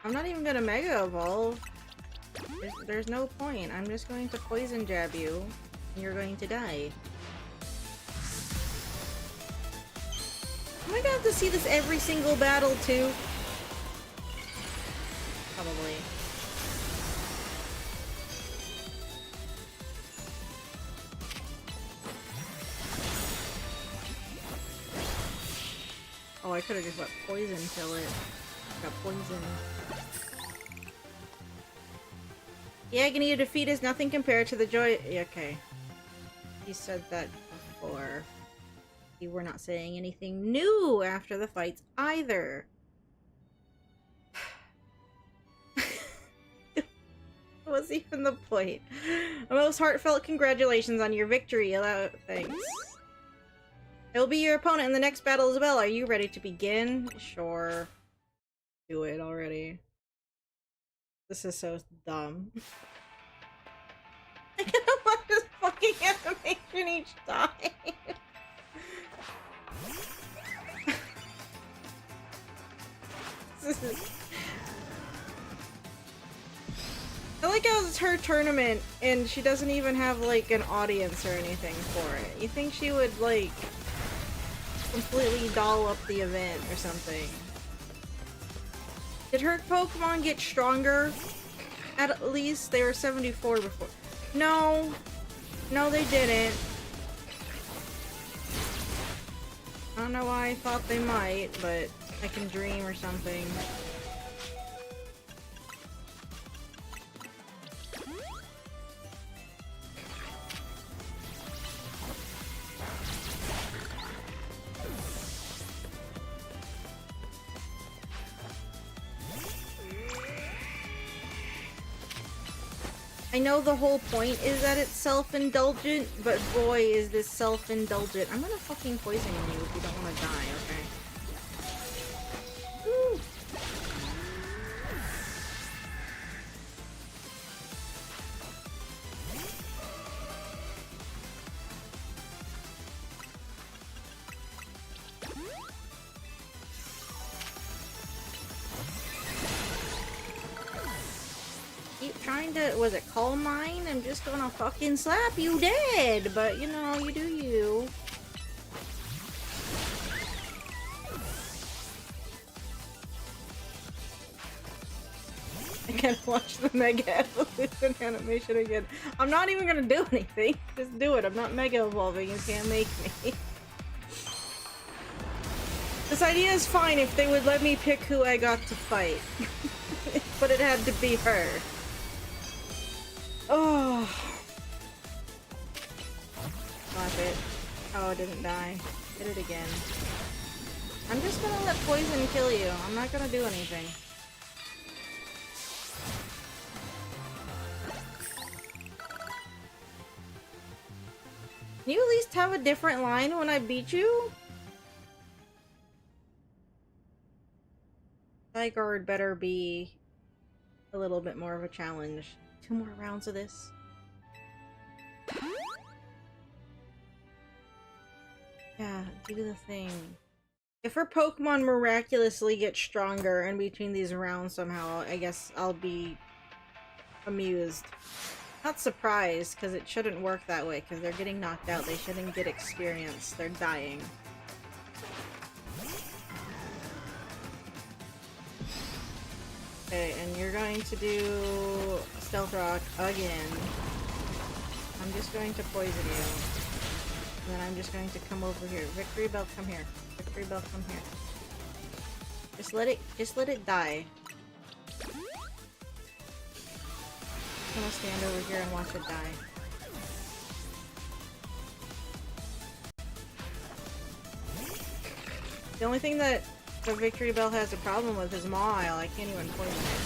I'm not even gonna Mega Evolve. There's no point. I'm just going to Poison Jab you, and you're going to die. Am I gonna have to see this every single battle, too? Probably. Oh, I could've just let Poison kill it. Got poisoned. The agony of defeat is nothing compared to the joy- okay. He said that before. You were not saying anything new after the fights either. What's even the point? A most heartfelt congratulations on your victory. Thanks. I will be your opponent in the next battle as well. Are you ready to begin? Sure. Do it already. This is so dumb. I don't want this fucking animation each time. I like how it's her tournament and she doesn't even have like an audience or anything for it. You think she would like completely doll up the event or something? Did her Pokemon get stronger? At least they were 74 before. No. No, they didn't. I don't know why I thought they might, but I can dream or something. I know the whole point is that it's self-indulgent, but boy is this self-indulgent. I'm gonna fucking poison you if you don't want to die, okay? Woo. Keep trying to, was it Calm Mind? I'm just gonna fucking slap you dead, but you know, you do you. I can't watch the Mega Evolution animation again. I'm not even gonna do anything. Just do it. I'm not Mega Evolving. You can't make me. This idea is fine if they would let me pick who I got to fight. But it had to be her. Oh. Slap it. Oh, it didn't die. Hit it again. I'm just gonna let poison kill you. I'm not gonna do anything. Can you at least have a different line when I beat you? Zygarde better be a little bit more of a challenge. 2 more rounds of this. Yeah, do the thing. If her Pokemon miraculously get stronger in between these rounds somehow, I guess I'll be amused. Not surprised, because it shouldn't work that way, because they're getting knocked out. They shouldn't get experience. They're dying. Okay, and you're going to do Stealth Rock again. I'm just going to poison you. And then I'm just going to come over here. Victory Bell, come here. Victory Bell, come here. Just let it die. I'm gonna stand over here and watch it die. The only thing that the Victory Bell has a problem with is Mawile. I can't even poison it.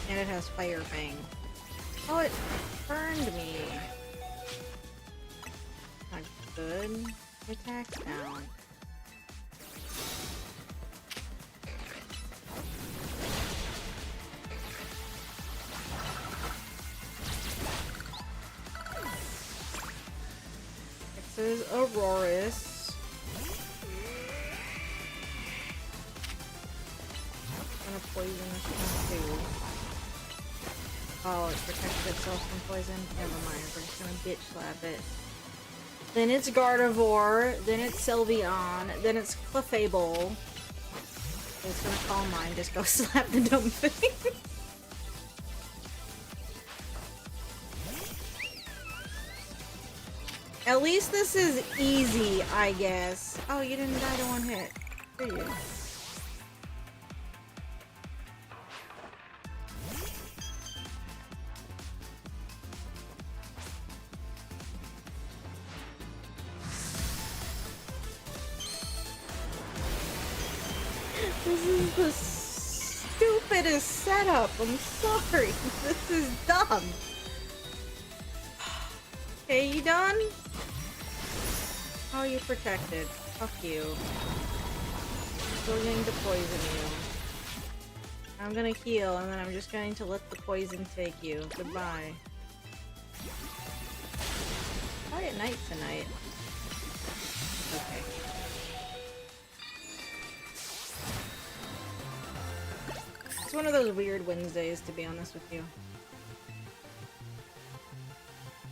And it has Fire Fang. Oh, it burned me. Not good. Attack down. This is Aurorus. I'm gonna poison this one too. Oh, it protects itself from poison? Never mind, we're just gonna bitch slap it. Then it's Gardevoir, then it's Sylveon, then it's Clefable. It's gonna call mine, just go slap the dumb thing. At least this is easy, I guess. Oh, you didn't die to one hit, did you? This is the stupidest setup. I'm sorry. This is dumb. Okay, you done? Oh, you protected. Fuck you. Still going to poison you. I'm gonna heal, and then I'm just going to let the poison take you. Goodbye. Probably at night tonight. Okay. It's one of those weird Wednesdays, to be honest with you.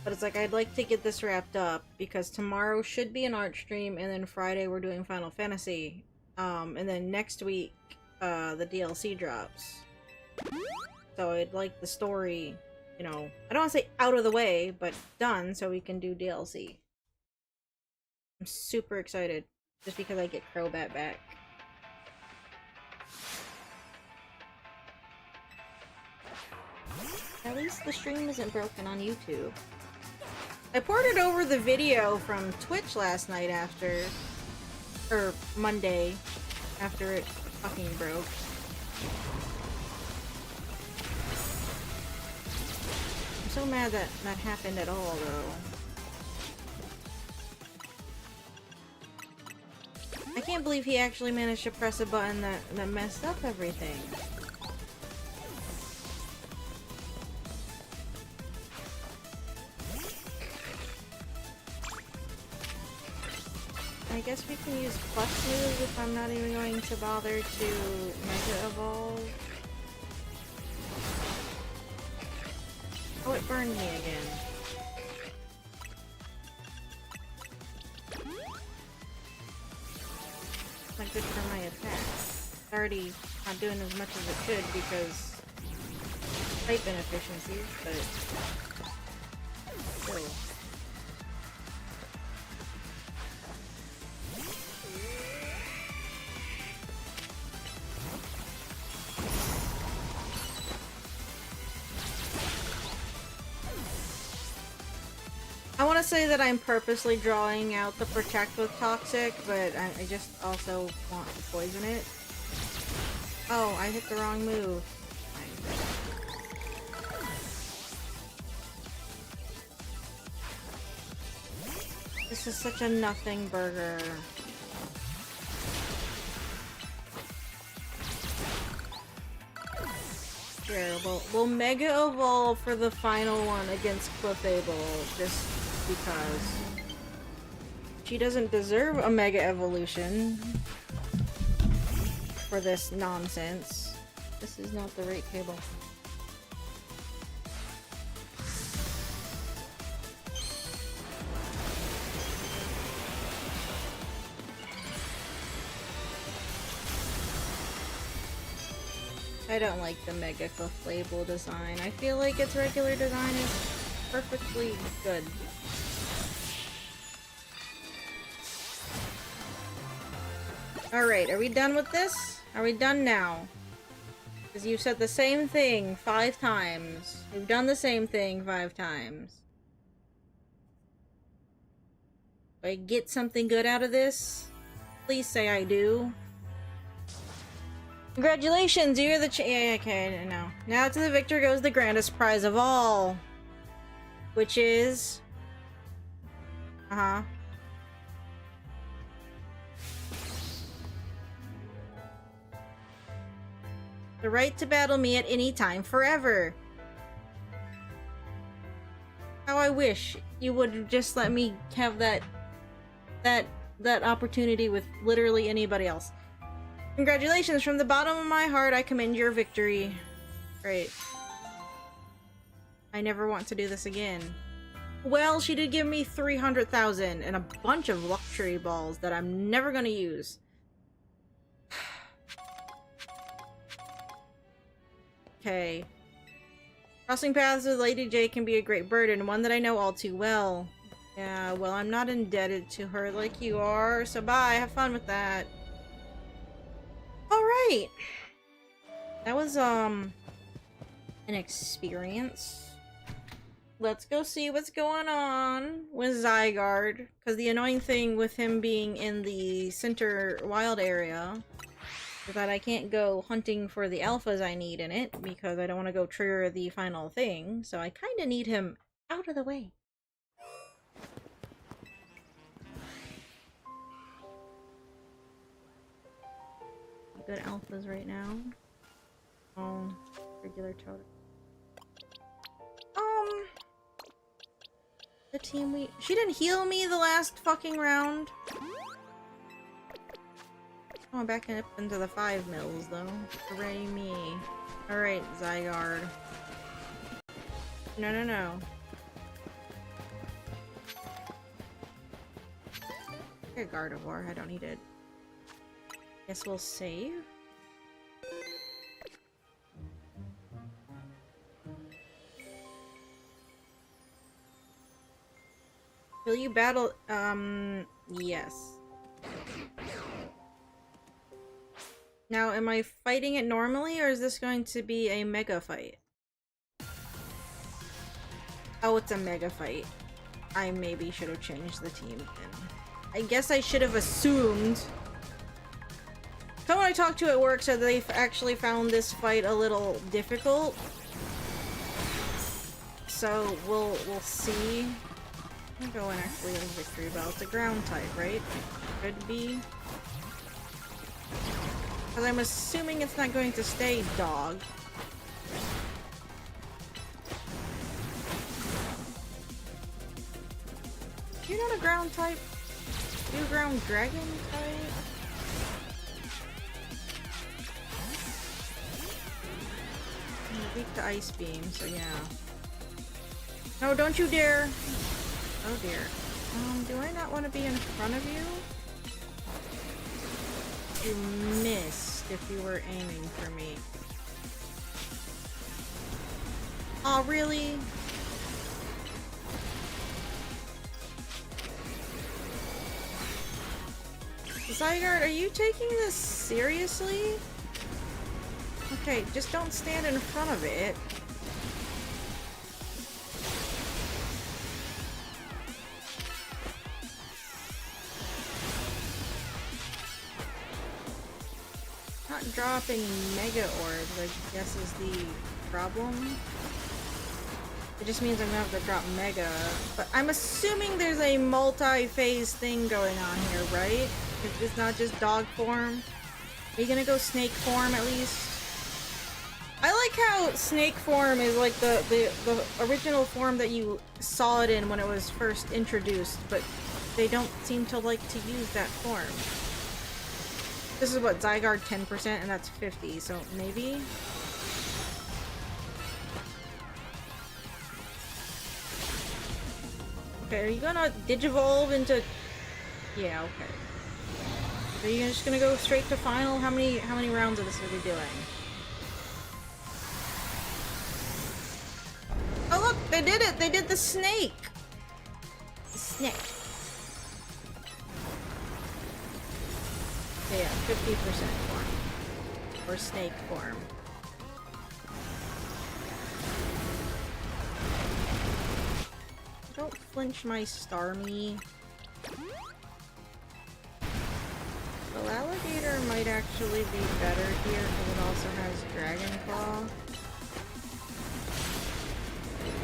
But it's like, I'd like to get this wrapped up, because tomorrow should be an art stream, and then Friday we're doing Final Fantasy. And then next week, the DLC drops. So I'd like the story, you know, I don't want to say out of the way, but done, so we can do DLC. I'm super excited, just because I get Crobat back. At least the stream isn't broken on YouTube. I ported over the video from Twitch last night after... or Monday, after it fucking broke. I'm so mad that that happened at all, though. I can't believe he actually managed to press a button that messed up everything. I guess we can use plus moves if I'm not even going to bother to Mega Evolve. Oh, it burned me again. Not good for my attack. It's already not doing as much as it should because type inefficiencies, but still. I want to say that I'm purposely drawing out the Protect with Toxic, but I just also want to poison it. Oh, I hit the wrong move. This is such a nothing burger. Here, we'll Mega Evolve for the final one against Clefable, just because she doesn't deserve a Mega Evolution for this nonsense. This is not the right cable. I don't like the Mega Cliff label design. I feel like its regular design is perfectly good. Alright, are we done with this? Are we done now? Because you've said the same thing 5 times. You've done the same thing 5 times. Do I get something good out of this? Please say I do. Congratulations, you're the yeah, okay, no. Now to the victor goes the grandest prize of all. Which is... the right to battle me at any time, forever. How I wish you would just let me have that opportunity with literally anybody else. Congratulations, from the bottom of my heart, I commend your victory. Great. I never want to do this again. Well, she did give me 300,000 and a bunch of luxury balls that I'm never gonna use. Okay. Crossing paths with Lady J can be a great burden, one that I know all too well. Yeah, well, I'm not indebted to her like you are, so bye, have fun with that. Alright! That was, an experience. Let's go see what's going on with Zygarde, because the annoying thing with him being in the center wild area is that I can't go hunting for the alphas I need in it, because I don't want to go trigger the final thing, so I kind of need him out of the way. Good alphas right now. Regular totem. The team she didn't heal me the last fucking round. Oh, I'm back up into the 5 mils though. Hooray me. Alright, Zygarde. No. A Gardevoir, I don't need it. Guess we'll save. Will you battle? Yes. Now, am I fighting it normally, or is this going to be a mega fight? Oh, it's a mega fight. I maybe should have changed the team then. I guess I should have assumed. Someone I talked to at work said they've actually found this fight a little difficult. So we'll see. I'm gonna go in actually in Victory Bell. It's a ground type, right? Could be. Because I'm assuming it's not going to stay dog. You're not a ground type? You're a ground dragon type? I'm weak to Ice Beam, so yeah. No, don't you dare! Oh dear. Do I not want to be in front of you? You missed if you were aiming for me. Aw, really? Zygarde, are you taking this seriously? Okay, just don't stand in front of it. Not dropping Mega Orbs, I guess, is the problem. It just means I'm gonna have to drop Mega. But I'm assuming there's a multi-phase thing going on here, right? It's not just dog form. Are you gonna go snake form at least? I like how snake form is like the original form that you saw it in when it was first introduced, but they don't seem to like to use that form. This is what, Zygarde 10% and that's 50, so maybe? Okay, are you gonna Digivolve into... Yeah, okay. Are you just gonna go straight to final? How many rounds of this are we doing? they did it! They did the snake! The snake. So yeah, 50% form. Or snake form. Don't flinch my Starmie. The alligator might actually be better here because it also has Dragon Claw.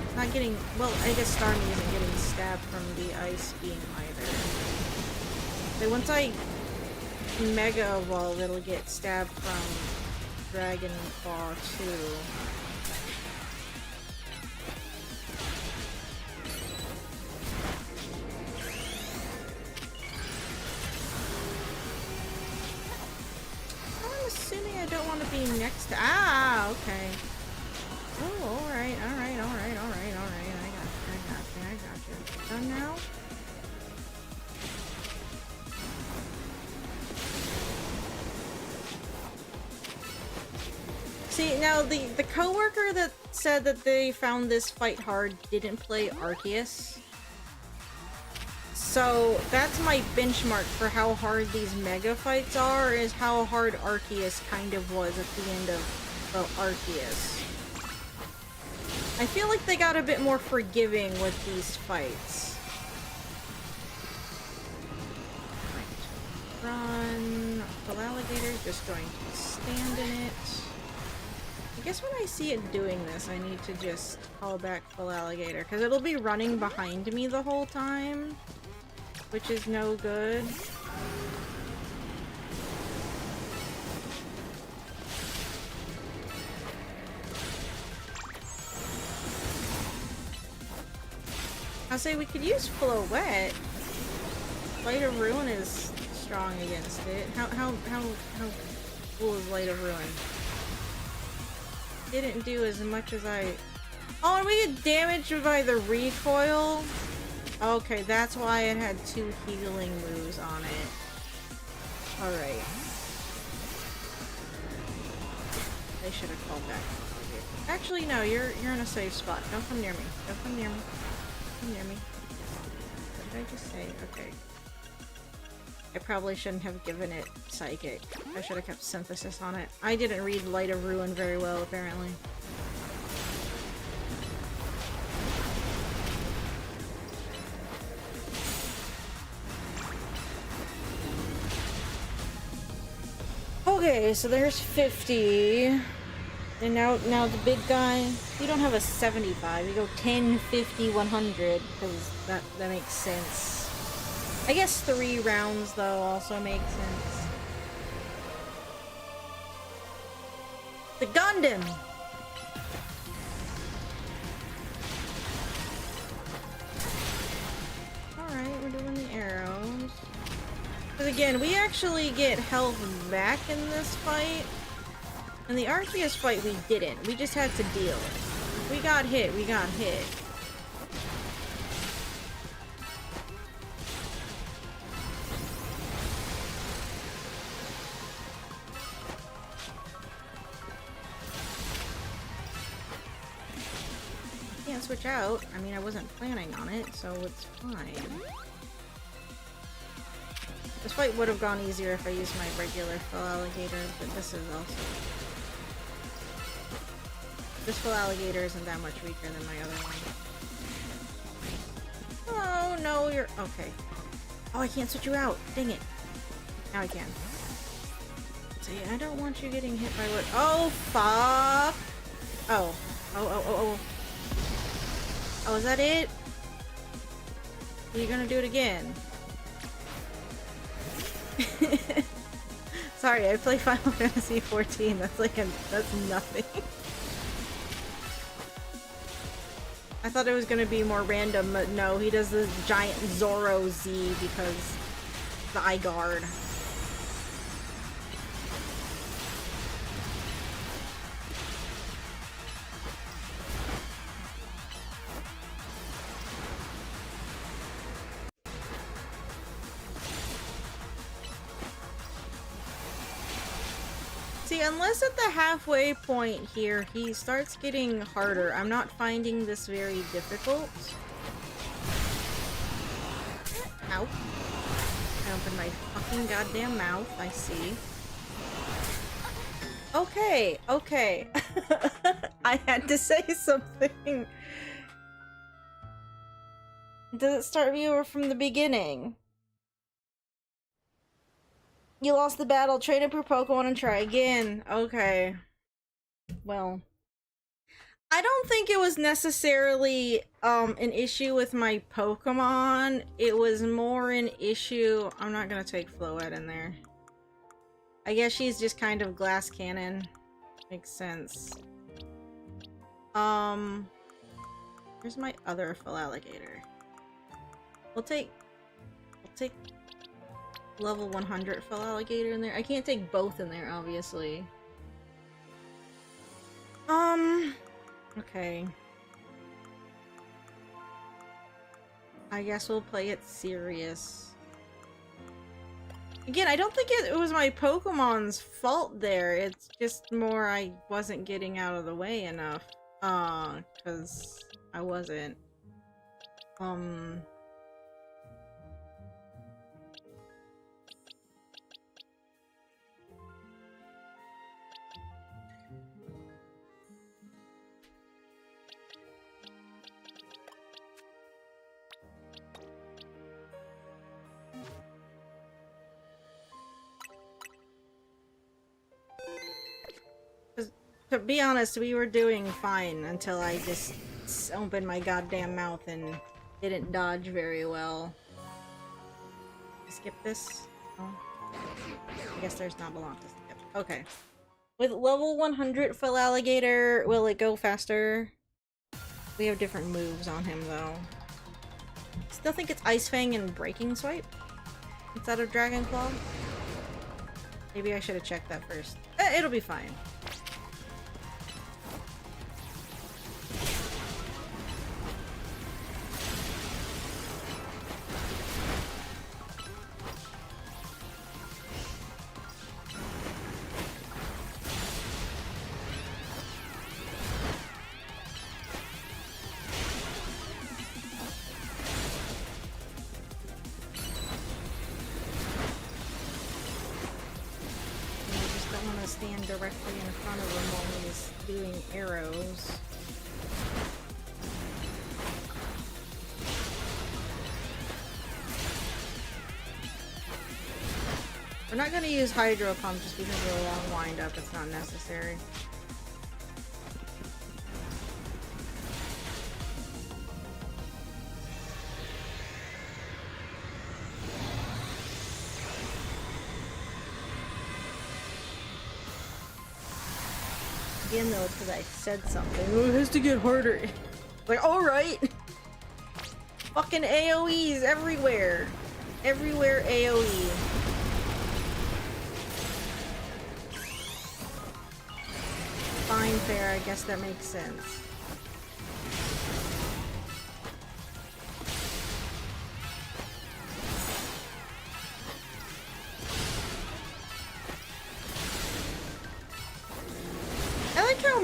It's not getting, well, I guess Starmie isn't getting stabbed from the ice beam either. So once I Mega Evolve, it'll get stabbed from Dragon Claw too. I'm assuming I don't want to be next to— ah, okay. Oh, alright, alright, alright, alright, alright. I got you. Done now? See, now the coworker that said that they found this fight hard didn't play Arceus. So that's my benchmark for how hard these mega fights are, is how hard Arceus kind of was at the end of Arceus. I feel like they got a bit more forgiving with these fights. Right. Run. The alligator's just going to stand in it. I guess when I see it doing this, I need to just call back full alligator, because it'll be running behind me the whole time, which is no good. I'll say we could use Floette. Light of Ruin is strong against it. How cool is Light of Ruin? Didn't do as much as I— oh, and we get damaged by the recoil? Okay, that's why it had 2 healing moves on it. Alright. They should have called back. Actually, no, you're in a safe spot. Don't come near me. Don't come near me. Don't come near me. What did I just say? Okay. I probably shouldn't have given it Psychic. I should have kept Synthesis on it. I didn't read Light of Ruin very well, apparently. Okay, so there's 50. And now the big guy, you don't have a 75. You go 10, 50, 100, because that makes sense. I guess 3 rounds, though, also makes sense. The Gundam! Alright, we're doing the arrows. Because again, we actually get health back in this fight. In the Arceus fight, we didn't. We just had to deal. If we got hit, we got hit. Can't switch out. I mean, I wasn't planning on it, so it's fine. This fight would have gone easier if I used my regular full alligator, but this is also... this full alligator isn't that much weaker than my other one. Oh, no, you're... okay. Oh, I can't switch you out. Dang it. Now I can. See, I don't want you getting hit by what... oh, fuck! Oh. Oh, is that it? You're gonna do it again. Sorry, I play Final Fantasy XIV. That's like that's nothing. I thought it was gonna be more random, but no, he does this giant Zoro Z because the eye guard. See, unless at the halfway point here, he starts getting harder. I'm not finding this very difficult. Ow. I opened my fucking goddamn mouth, I see. Okay, okay. I had to say something. Does it start me over from the beginning? You lost the battle, train up your Pokemon and try again. Okay. Well. I don't think it was necessarily an issue with my Pokemon. It was more an issue. I'm not gonna take Floette in there. I guess she's just kind of glass cannon. Makes sense. Where's my other Feraligatr? We'll take level 100 Feraligatr in there. I can't take both in there, obviously. Okay. I guess we'll play it serious. Again, I don't think it was my Pokemon's fault there. It's just more I wasn't getting out of the way enough. Because I wasn't. To be honest, we were doing fine until I just opened my goddamn mouth and didn't dodge very well. Skip this? Oh. I guess there's not a lot to skip. Okay. With level 100 Feraligatr, will it go faster? We have different moves on him, though. Still think it's Ice Fang and Breaking Swipe instead of Dragon Claw. Maybe I should have checked that first. It'll be fine. Directly in front of him while he's doing arrows. We're not going to use Hydro Pump just because of the long wind up. It's not necessary. Again, though, because I said something. Oh, it has to get harder. Like, alright! Fucking AoEs everywhere! Everywhere AoE. Fine, fair, I guess that makes sense.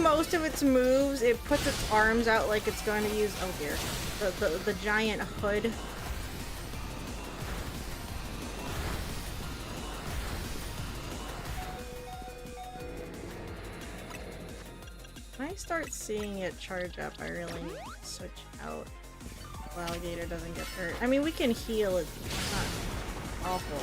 Most of its moves, it puts its arms out like it's going to use, oh dear, the giant hood. When I start seeing it charge up, I really need to switch out so Alligator doesn't get hurt. I mean, we can heal, it's not awful.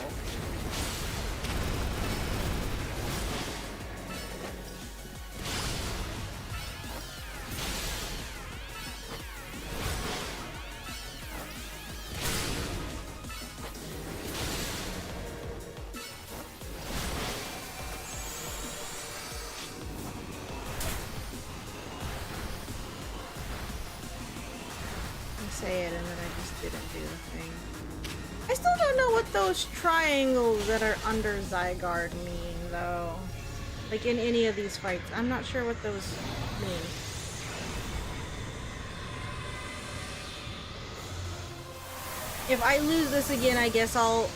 Say it and then I just didn't do the thing. I still don't know what those triangles that are under Zygarde mean, though. Like in any of these fights. I'm not sure what those mean. If I lose this again, I guess I'll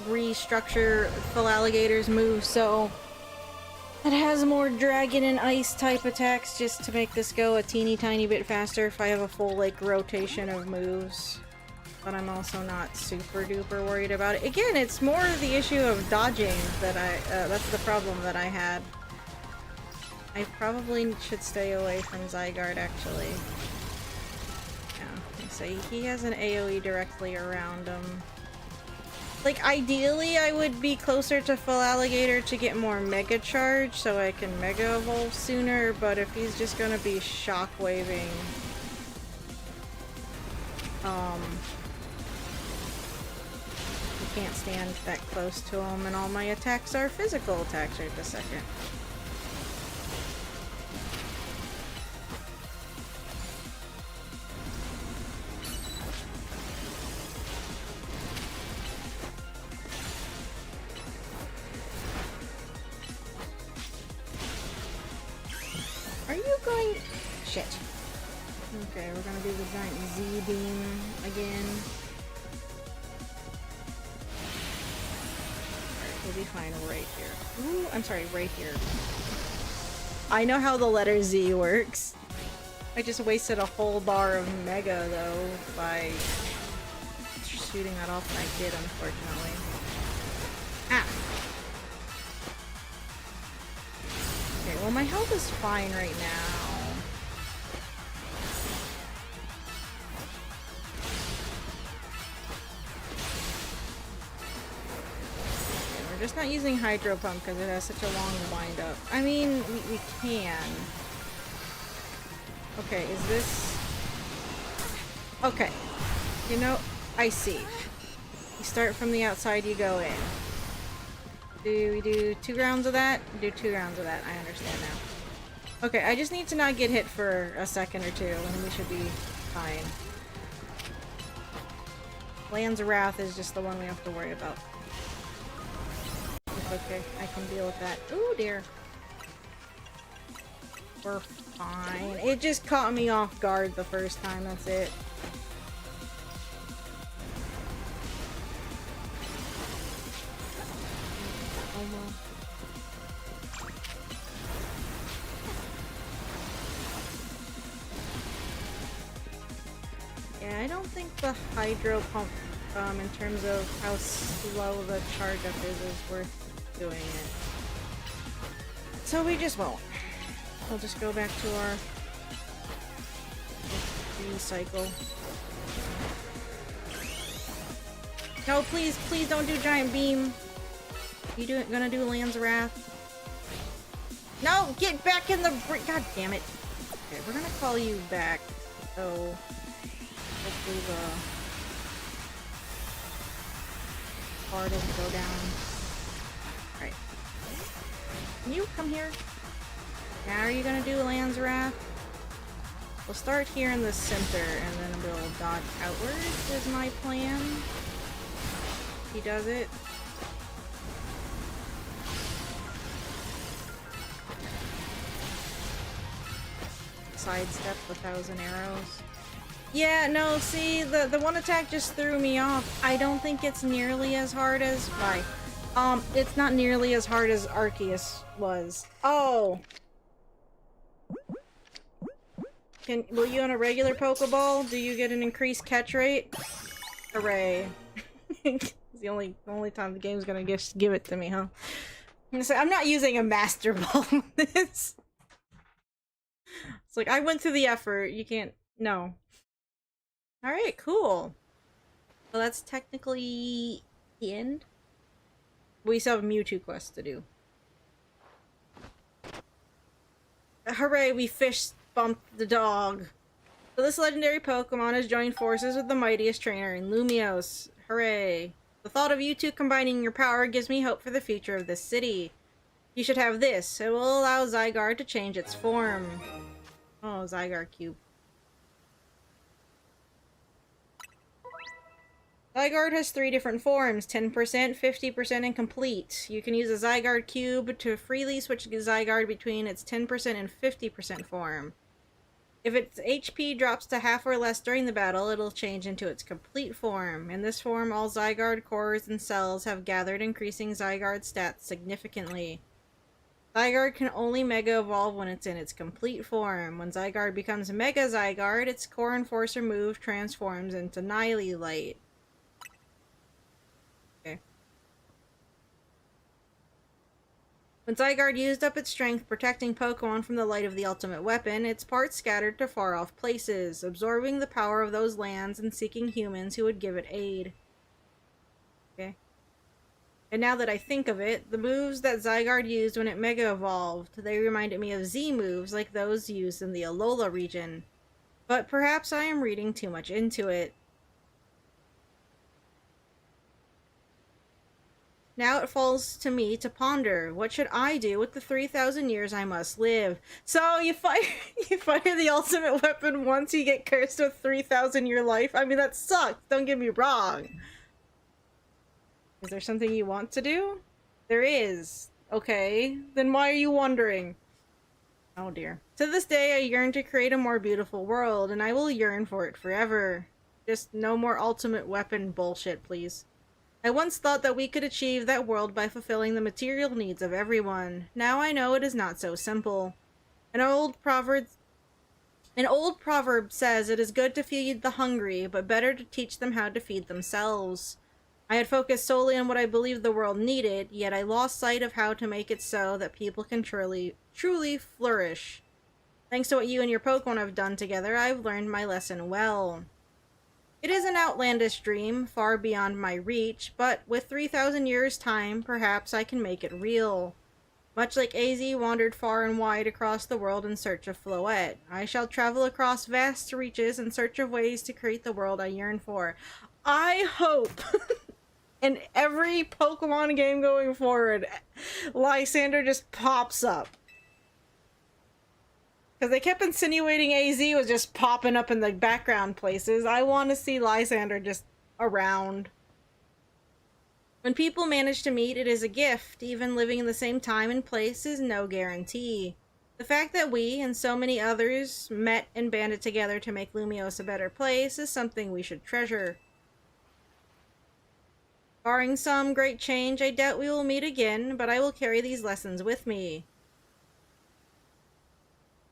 restructure Feraligatr's move so that has more dragon and ice type attacks just to make this go a teeny tiny bit faster if I have a full like rotation of moves. But I'm also not super duper worried about it. Again, it's more the issue of dodging that that's the problem that I had. I probably should stay away from Zygarde actually. Yeah, so he has an AoE directly around him. Like, ideally, I would be closer to Full Alligator to get more Mega Charge so I can Mega Evolve sooner, but if he's just gonna be shockwaving... I can't stand that close to him, and all my attacks are physical attacks right this second. Shit. Okay, we're gonna do the giant Z-beam again. Alright, we'll be fine right here. Ooh, I'm sorry, right here. I know how the letter Z works. I just wasted a whole bar of Mega, though, by shooting that off, and I did, unfortunately. Ah! Okay, well, my health is fine right now. We're just not using Hydro Pump because it has such a long wind up. I mean, we can. Okay, is this... Okay. You know, I see. You start from the outside, you go in. Do we do 2 rounds of that? Do 2 rounds of that. I understand now. Okay, I just need to not get hit for a second or two, and we should be fine. Lands of Wrath is just the one we have to worry about. Okay, I can deal with that. Ooh, dear. We're fine. It just caught me off guard the first time, that's it. Yeah, I don't think the Hydro Pump, in terms of how slow the charge up is worth doing it. So we just won't. We'll just go back to our recycle. No, please, please don't do Giant Beam. You gonna do Lands of Wrath? No, get back in the god damn it. Okay, we're gonna call you back. So hopefully the bar doesn't go down. Alright. Can you come here? Now are you gonna do Lands of Wrath? We'll start here in the center and then we'll dodge outwards is my plan. He does it. Sidestep 1,000 arrows. Yeah, no, see, the one attack just threw me off. I don't think it's nearly as hard as... Why? It's not nearly as hard as Arceus was. Oh! Will you on a regular Pokeball? Do you get an increased catch rate? Hooray. It's the only time the game's gonna give it to me, huh? I'm not using a Master Ball for this. It's like, I went through the effort, you can't... No. Alright, cool. Well, that's technically the end. We still have Mewtwo quests to do. Hooray, we fish bumped the dog. So this legendary Pokemon has joined forces with the mightiest trainer in Lumiose. Hooray. The thought of you two combining your power gives me hope for the future of this city. You should have this. It will allow Zygarde to change its form. Oh, Zygarde Cube. Zygarde has 3 different forms, 10%, 50%, and complete. You can use a Zygarde Cube to freely switch Zygarde between its 10% and 50% form. If its HP drops to half or less during the battle, it'll change into its complete form. In this form, all Zygarde cores and cells have gathered, increasing Zygarde stats significantly. Zygarde can only Mega Evolve when it's in its complete form. When Zygarde becomes Mega Zygarde, its Core Enforcer move transforms into Nihilite. Okay. When Zygarde used up its strength protecting Pokemon from the light of the ultimate weapon, its parts scattered to far-off places, absorbing the power of those lands and seeking humans who would give it aid. Okay. And now that I think of it, the moves that Zygarde used when it Mega Evolved, they reminded me of Z moves like those used in the Alola region. But perhaps I am reading too much into it. Now it falls to me to ponder, what should I do with the 3,000 years I must live? So you fire the ultimate weapon once you get cursed with 3,000 year life? I mean, that sucks, don't get me wrong. Is there something you want to do? There is. Okay, then why are you wondering? Oh dear. To this day, I yearn to create a more beautiful world, and I will yearn for it forever. Just no more ultimate weapon bullshit, please. I once thought that we could achieve that world by fulfilling the material needs of everyone. Now I know it is not so simple. An old proverb says it is good to feed the hungry, but better to teach them how to feed themselves. I had focused solely on what I believed the world needed, yet I lost sight of how to make it so that people can truly flourish. Thanks to what you and your Pokemon have done together, I've learned my lesson well. It is an outlandish dream, far beyond my reach, but with 3,000 years' time, perhaps I can make it real. Much like AZ wandered far and wide across the world in search of Floette, I shall travel across vast reaches in search of ways to create the world I yearn for. I hope in every Pokemon game going forward, Lysander just pops up. Because they kept insinuating AZ was just popping up in the background places. I want to see Lysander just around. When people manage to meet, it is a gift. Even living in the same time and place is no guarantee. The fact that we, and so many others, met and banded together to make Lumiose a better place is something we should treasure. Barring some great change, I doubt we will meet again, but I will carry these lessons with me.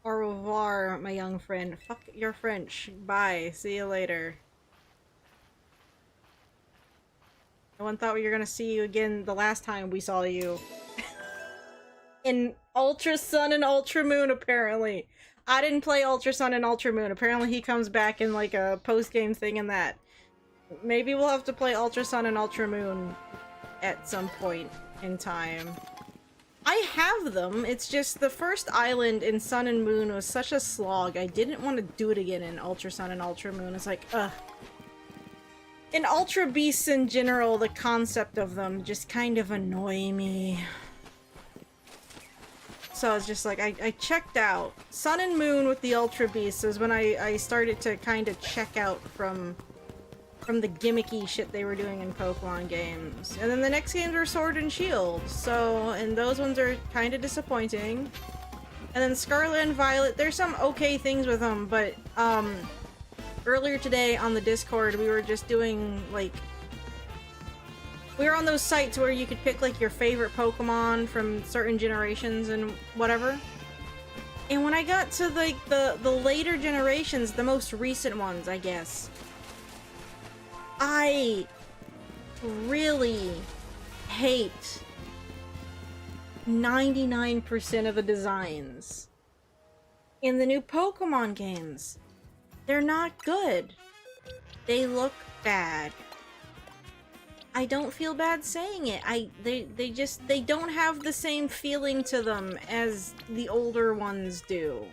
Au revoir, my young friend. Fuck your French. Bye. See you later. No one thought we were gonna see you again the last time we saw you. In Ultra Sun and Ultra Moon, apparently. I didn't play Ultra Sun and Ultra Moon. Apparently he comes back in like a post-game thing in that. Maybe we'll have to play Ultra Sun and Ultra Moon at some point in time. I have them, it's just the first island in Sun and Moon was such a slog, I didn't want to do it again in Ultra Sun and Ultra Moon. It's like, ugh. In Ultra Beasts in general, the concept of them just kind of annoy me. So it's just like, I checked out. Sun and Moon with the Ultra Beasts is when I started to kind of check out from the gimmicky shit they were doing in Pokemon games. And then the next games are Sword and Shield, so, and those ones are kind of disappointing. And then Scarlet and Violet, there's some okay things with them, but, earlier today on the Discord, we were just doing, like, we were on those sites where you could pick, like, your favorite Pokemon from certain generations and whatever. And when I got to, like, the later generations, the most recent ones, I guess, I really hate 99% of the designs in the new Pokemon games. They're not good. They look bad. I don't feel bad saying it. They don't have the same feeling to them as the older ones do.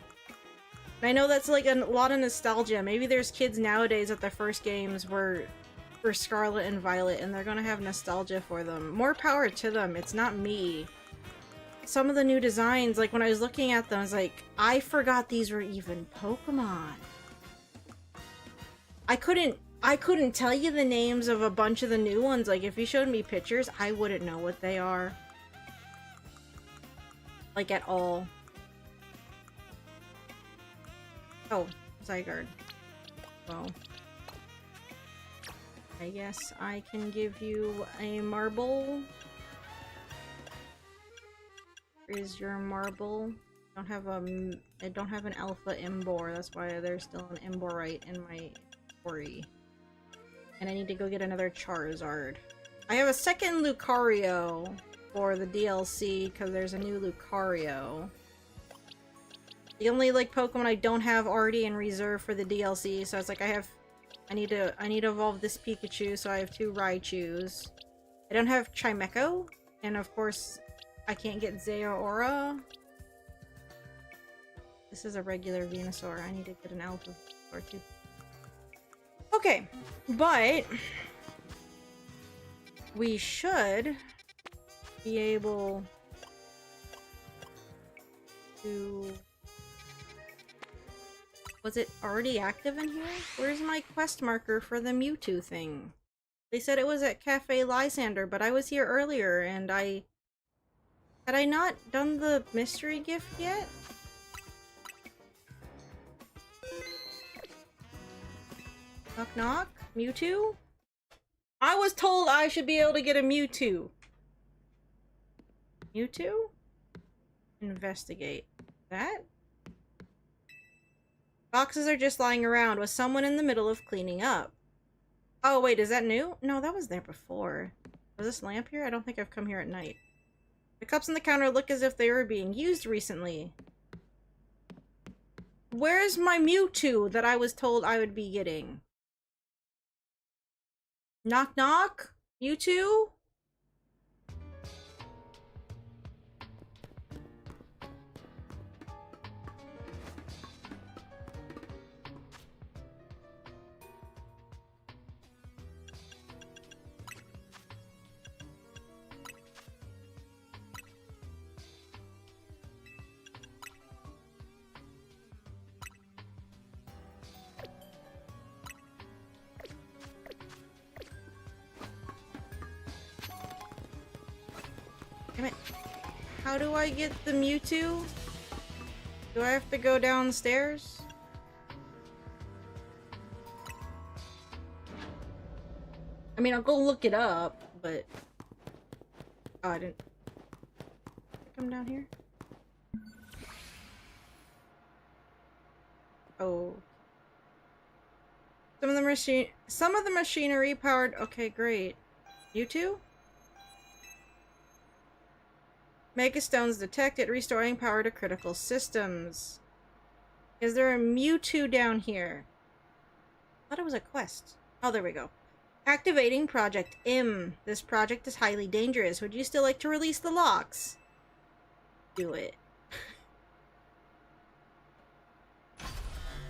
And I know that's like a lot of nostalgia. Maybe there's kids nowadays that their first games were for Scarlet and Violet, and they're gonna have nostalgia for them. More power to them, it's not me. Some of the new designs, like when I was looking at them, I was like, I forgot these were even Pokemon. I couldn't tell you the names of a bunch of the new ones. Like, if you showed me pictures, I wouldn't know what they are. Like, at all. Oh, Zygarde. Well, I guess I can give you a marble. is your marble. I don't have an alpha Embor. That's why there's still an Emborite in my inventory. And I need to go get another Charizard. I have a second Lucario for the DLC because there's a new Lucario. The only like Pokemon I don't have already in reserve for the DLC, so it's like I need to evolve this Pikachu, so I have 2 Raichus. I don't have Chimecho, and of course I can't get Zeraora. This is a regular Venusaur. I need to get an Alpha or 2. Okay, but we should be able to... Was it already active in here? Where's my quest marker for the Mewtwo thing? They said it was at Cafe Lysander, but I was here earlier and had I not done the mystery gift yet? Knock knock? Mewtwo? I was told I should be able to get a Mewtwo. Mewtwo? Investigate. That? Boxes are just lying around with someone in the middle of cleaning up. Oh wait, is that new? No, that was there before. Was this lamp here? I don't think I've come here at night. The cups on the counter look as if they were being used recently. Where's my Mewtwo that I was told I would be getting? Knock knock? Mewtwo? Damn it. How do I get the Mewtwo? Do I have to go downstairs? I mean, I'll go look it up, but... Oh, I didn't... Come down here? Oh. Some of the machinery powered... Okay, great. Mewtwo? Megastones detected, restoring power to critical systems. Is there a Mewtwo down here? I thought it was a quest. Oh, there we go. Activating Project M. This project is highly dangerous. Would you still like to release the locks? Do it.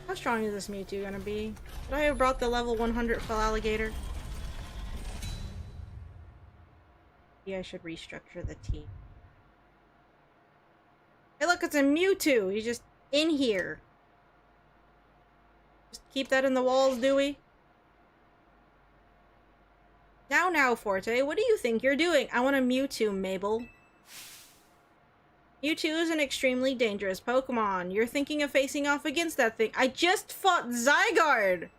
How strong is this Mewtwo gonna be? Should I have brought the level 100 Feraligatr? Yeah, I should restructure the team. Hey look, it's a Mewtwo! He's just in here. Just keep that in the walls, Dewey. Now, Forte, what do you think you're doing? I want a Mewtwo, Mabel. Mewtwo is an extremely dangerous Pokemon. You're thinking of facing off against that thing. I just fought Zygarde!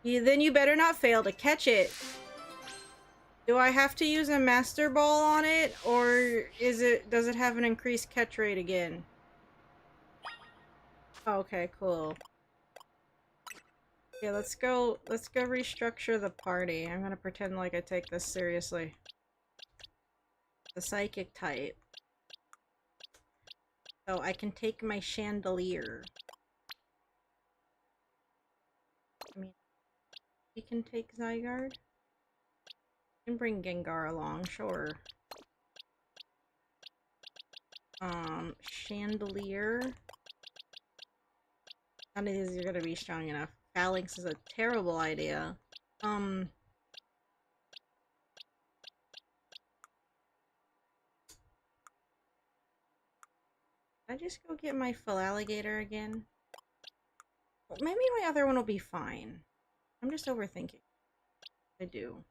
Then you better not fail to catch it. Do I have to use a Master Ball on it, or does it have an increased catch rate again? Okay, cool. Yeah, let's go restructure the party. I'm gonna pretend like I take this seriously. The psychic type. So I can take my Chandelier. I mean, we can take Zygarde. Can bring Gengar along, sure. Chandelier. None of these are gonna be strong enough. Phalanx is a terrible idea. I just go get my Feraligatr again? Well, maybe my other one will be fine. I'm just overthinking. I do.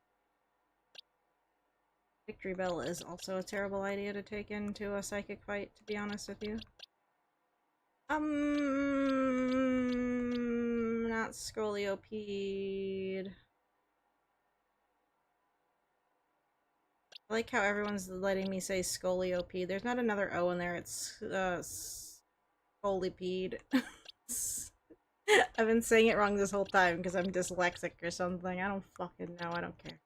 Victory Bell is also a terrible idea to take into a psychic fight, to be honest with you. Not Scolipede. 'Cause, I like how everyone's letting me say Scoliopede. There's not another O in there. It's Scolipede. I've been saying it wrong this whole time because I'm dyslexic or something. I don't fucking know. I don't care.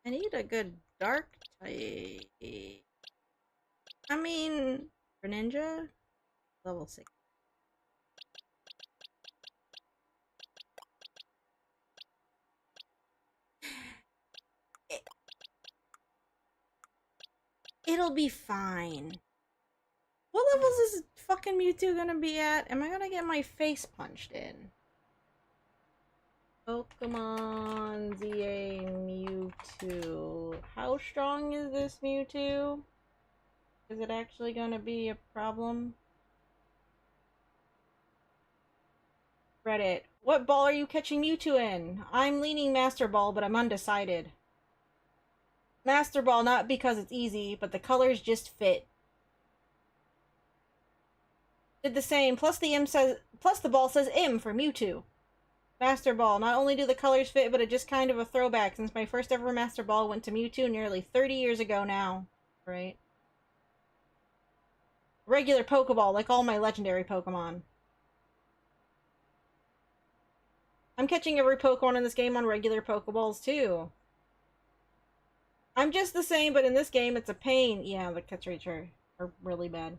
I need a good dark type. I mean, Greninja? Level 6. It'll be fine. What levels is fucking Mewtwo gonna be at? Am I gonna get my face punched in? Pokemon ZA Mewtwo. How strong is this Mewtwo? Is it actually gonna be a problem? Reddit. What ball are you catching Mewtwo in? I'm leaning Master Ball, but I'm undecided. Master Ball, not because it's easy, but the colors just fit. Did the same, plus the ball says M for Mewtwo. Master Ball, not only do the colors fit, but it's just kind of a throwback since my first ever Master Ball went to Mewtwo nearly 30 years ago now. Right? Regular Pokeball, like all my legendary Pokemon. I'm catching every Pokemon in this game on regular Pokeballs, too. I'm just the same, but in this game, it's a pain. Yeah, the catch rates are really bad.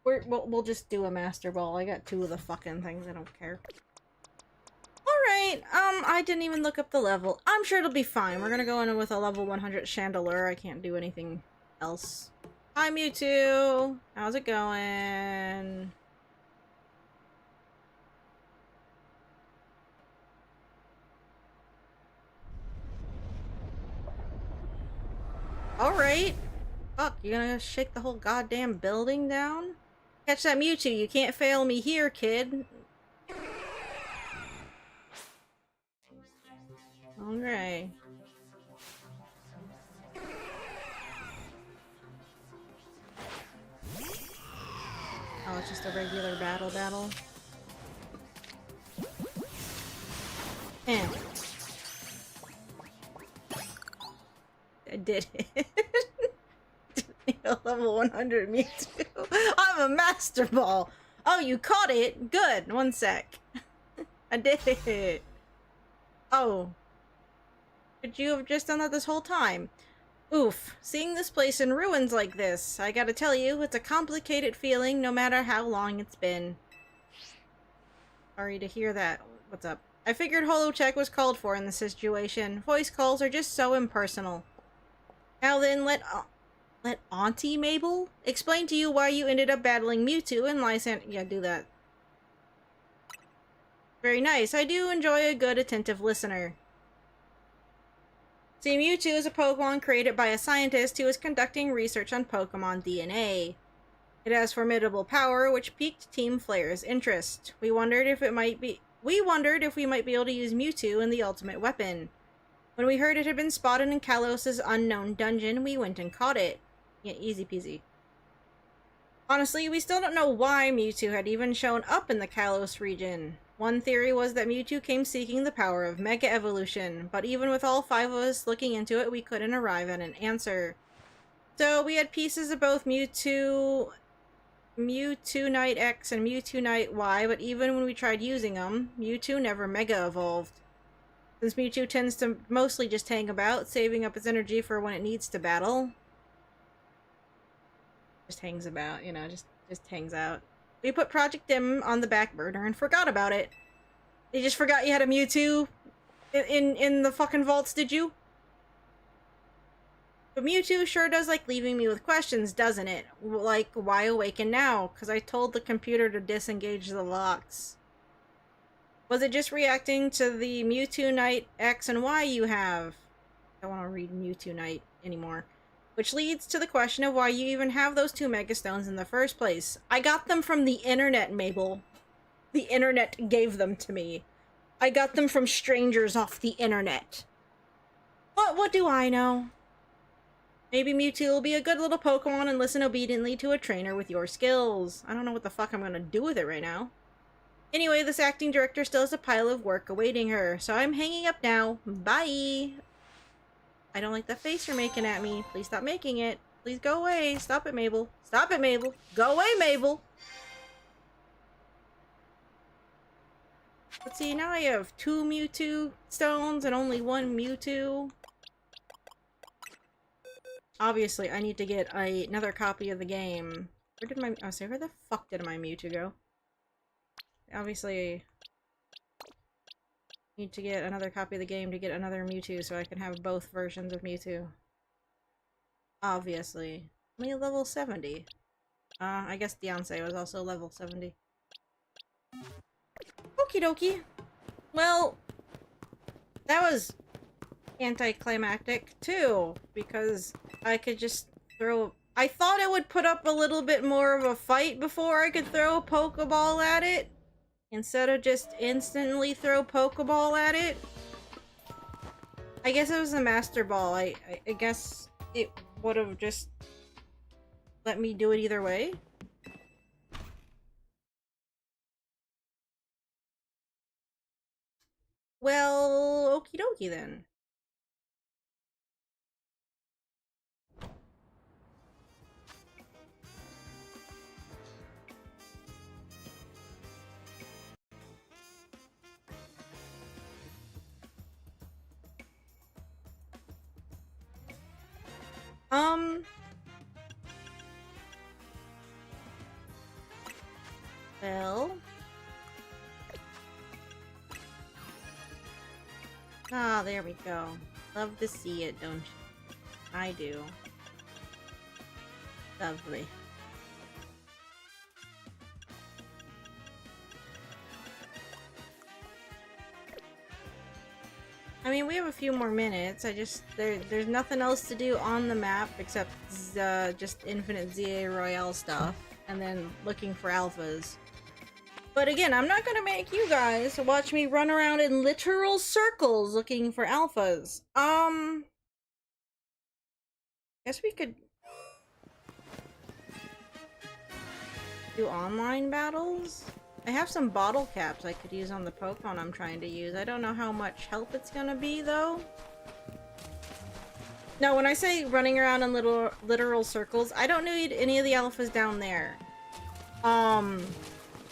We'll just do a Master Ball. I got 2 of the fucking things. I don't care. Alright, I didn't even look up the level. I'm sure it'll be fine. We're gonna go in with a level 100 Chandelure. I can't do anything else. Hi, Mewtwo! How's it going? Alright. Fuck, you gonna shake the whole goddamn building down? Catch that Mewtwo, you can't fail me here, kid. Alright. Oh, it's just a regular battle. Eh. I did it. Level 100 Mewtwo. I'm a Master Ball. Oh, you caught it? Good. 1 sec. I did it. Oh. Could you have just done that this whole time? Oof. Seeing this place in ruins like this, I gotta tell you, it's a complicated feeling no matter how long it's been. Sorry to hear that. What's up? I figured holo check was called for in this situation. Voice calls are just so impersonal. Now then, let Auntie Mabel explain to you why you ended up battling Mewtwo and Lysandre. Yeah, do that. Very nice. I do enjoy a good, attentive listener. See, Mewtwo is a Pokemon created by a scientist who is conducting research on Pokemon DNA. It has formidable power, which piqued Team Flare's interest. We wondered if we might be able to use Mewtwo in the ultimate weapon. When we heard it had been spotted in Kalos' unknown dungeon, we went and caught it. Yeah, easy peasy. Honestly, we still don't know why Mewtwo had even shown up in the Kalos region. One theory was that Mewtwo came seeking the power of Mega Evolution, but even with all 5 of us looking into it, we couldn't arrive at an answer. So we had pieces of both Mewtwo Knight X and Mewtwo Knight Y, but even when we tried using them, Mewtwo never Mega Evolved. Since Mewtwo tends to mostly just hang about, saving up its energy for when it needs to battle. Just hangs about, you know, just hangs out. We put Project M on the back burner and forgot about it. You just forgot you had a Mewtwo in the fucking vaults, did you? But Mewtwo sure does like leaving me with questions, doesn't it? Like, why awaken now? Because I told the computer to disengage the locks. Was it just reacting to the Mewtwo Knight X and Y you have? I don't want to read Mewtwo Knight anymore. Which leads to the question of why you even have those 2 Mega Stones in the first place. I got them from the internet, Mabel. The internet gave them to me. I got them from strangers off the internet. What do I know? Maybe Mewtwo will be a good little Pokemon and listen obediently to a trainer with your skills. I don't know what the fuck I'm gonna do with it right now. Anyway, this acting director still has a pile of work awaiting her, so I'm hanging up now. Bye! I don't like the face you're making at me. Please stop making it. Please go away. Stop it, Mabel. Stop it, Mabel. Go away, Mabel! Let's see, now I have 2 Mewtwo stones and only 1 Mewtwo. Obviously, I need to get another copy of the game. Where did my... Oh, say, where the fuck did my Mewtwo go? Obviously, need to get another copy of the game to get another Mewtwo so I can have both versions of Mewtwo. Obviously. Only level 70. I guess Deontay was also level 70. Okie dokie. Well, that was anticlimactic too, because I could just throw... I thought it would put up a little bit more of a fight before I could throw a Pokeball at it, instead of just instantly throw Pokeball at it. I guess it was a Master Ball. I guess it would have just let me do it either way. Well, okie dokie then. Well... Ah, there we go. Love to see it, don't you? I do. Lovely. I mean, we have a few more minutes. There's nothing else to do on the map except just infinite ZA Royale stuff, and then looking for alphas. But again, I'm not gonna make you guys watch me run around in literal circles looking for alphas. Guess we could do online battles? I have some bottle caps I could use on the Pokemon I'm trying to use. I don't know how much help it's gonna be, though. No, when I say running around in literal circles, I don't need any of the alphas down there.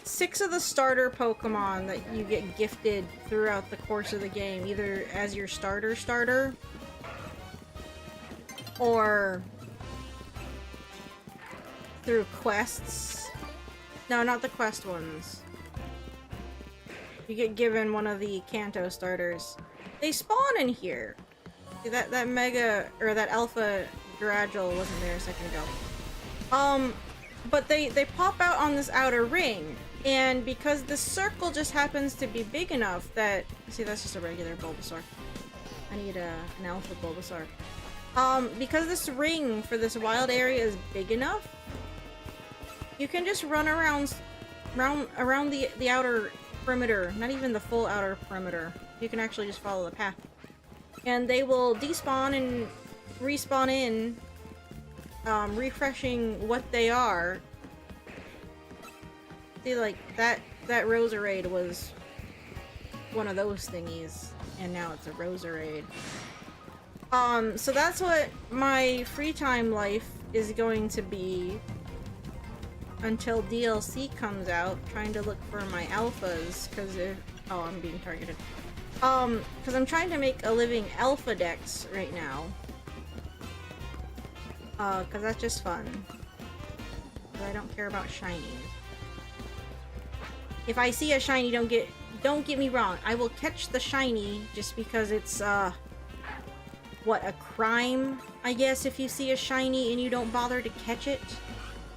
6 of the starter Pokemon that you get gifted throughout the course of the game, either as your starter, or through quests. No, not the quest ones. You get given one of the Kanto starters. They spawn in here. See, that Mega, or that Alpha Gradual wasn't there a second ago. But they pop out on this outer ring. And because the circle just happens to be big enough that... See, that's just a regular Bulbasaur. I need an Alpha Bulbasaur. Because this ring for this wild area is big enough, you can just run around the outer perimeter, not even the full outer perimeter. You can actually just follow the path. And they will despawn and respawn in, refreshing what they are. See, like, that Roserade was one of those thingies, and now it's a Roserade. So that's what my free time life is going to be until DLC comes out, trying to look for my alphas, because if... Oh, I'm being targeted. Because I'm trying to make a living alpha dex right now. Because that's just fun. Because I don't care about shinies. If I see a shiny, don't get me wrong, I will catch the shiny just because it's, what, a crime, I guess, if you see a shiny and you don't bother to catch it.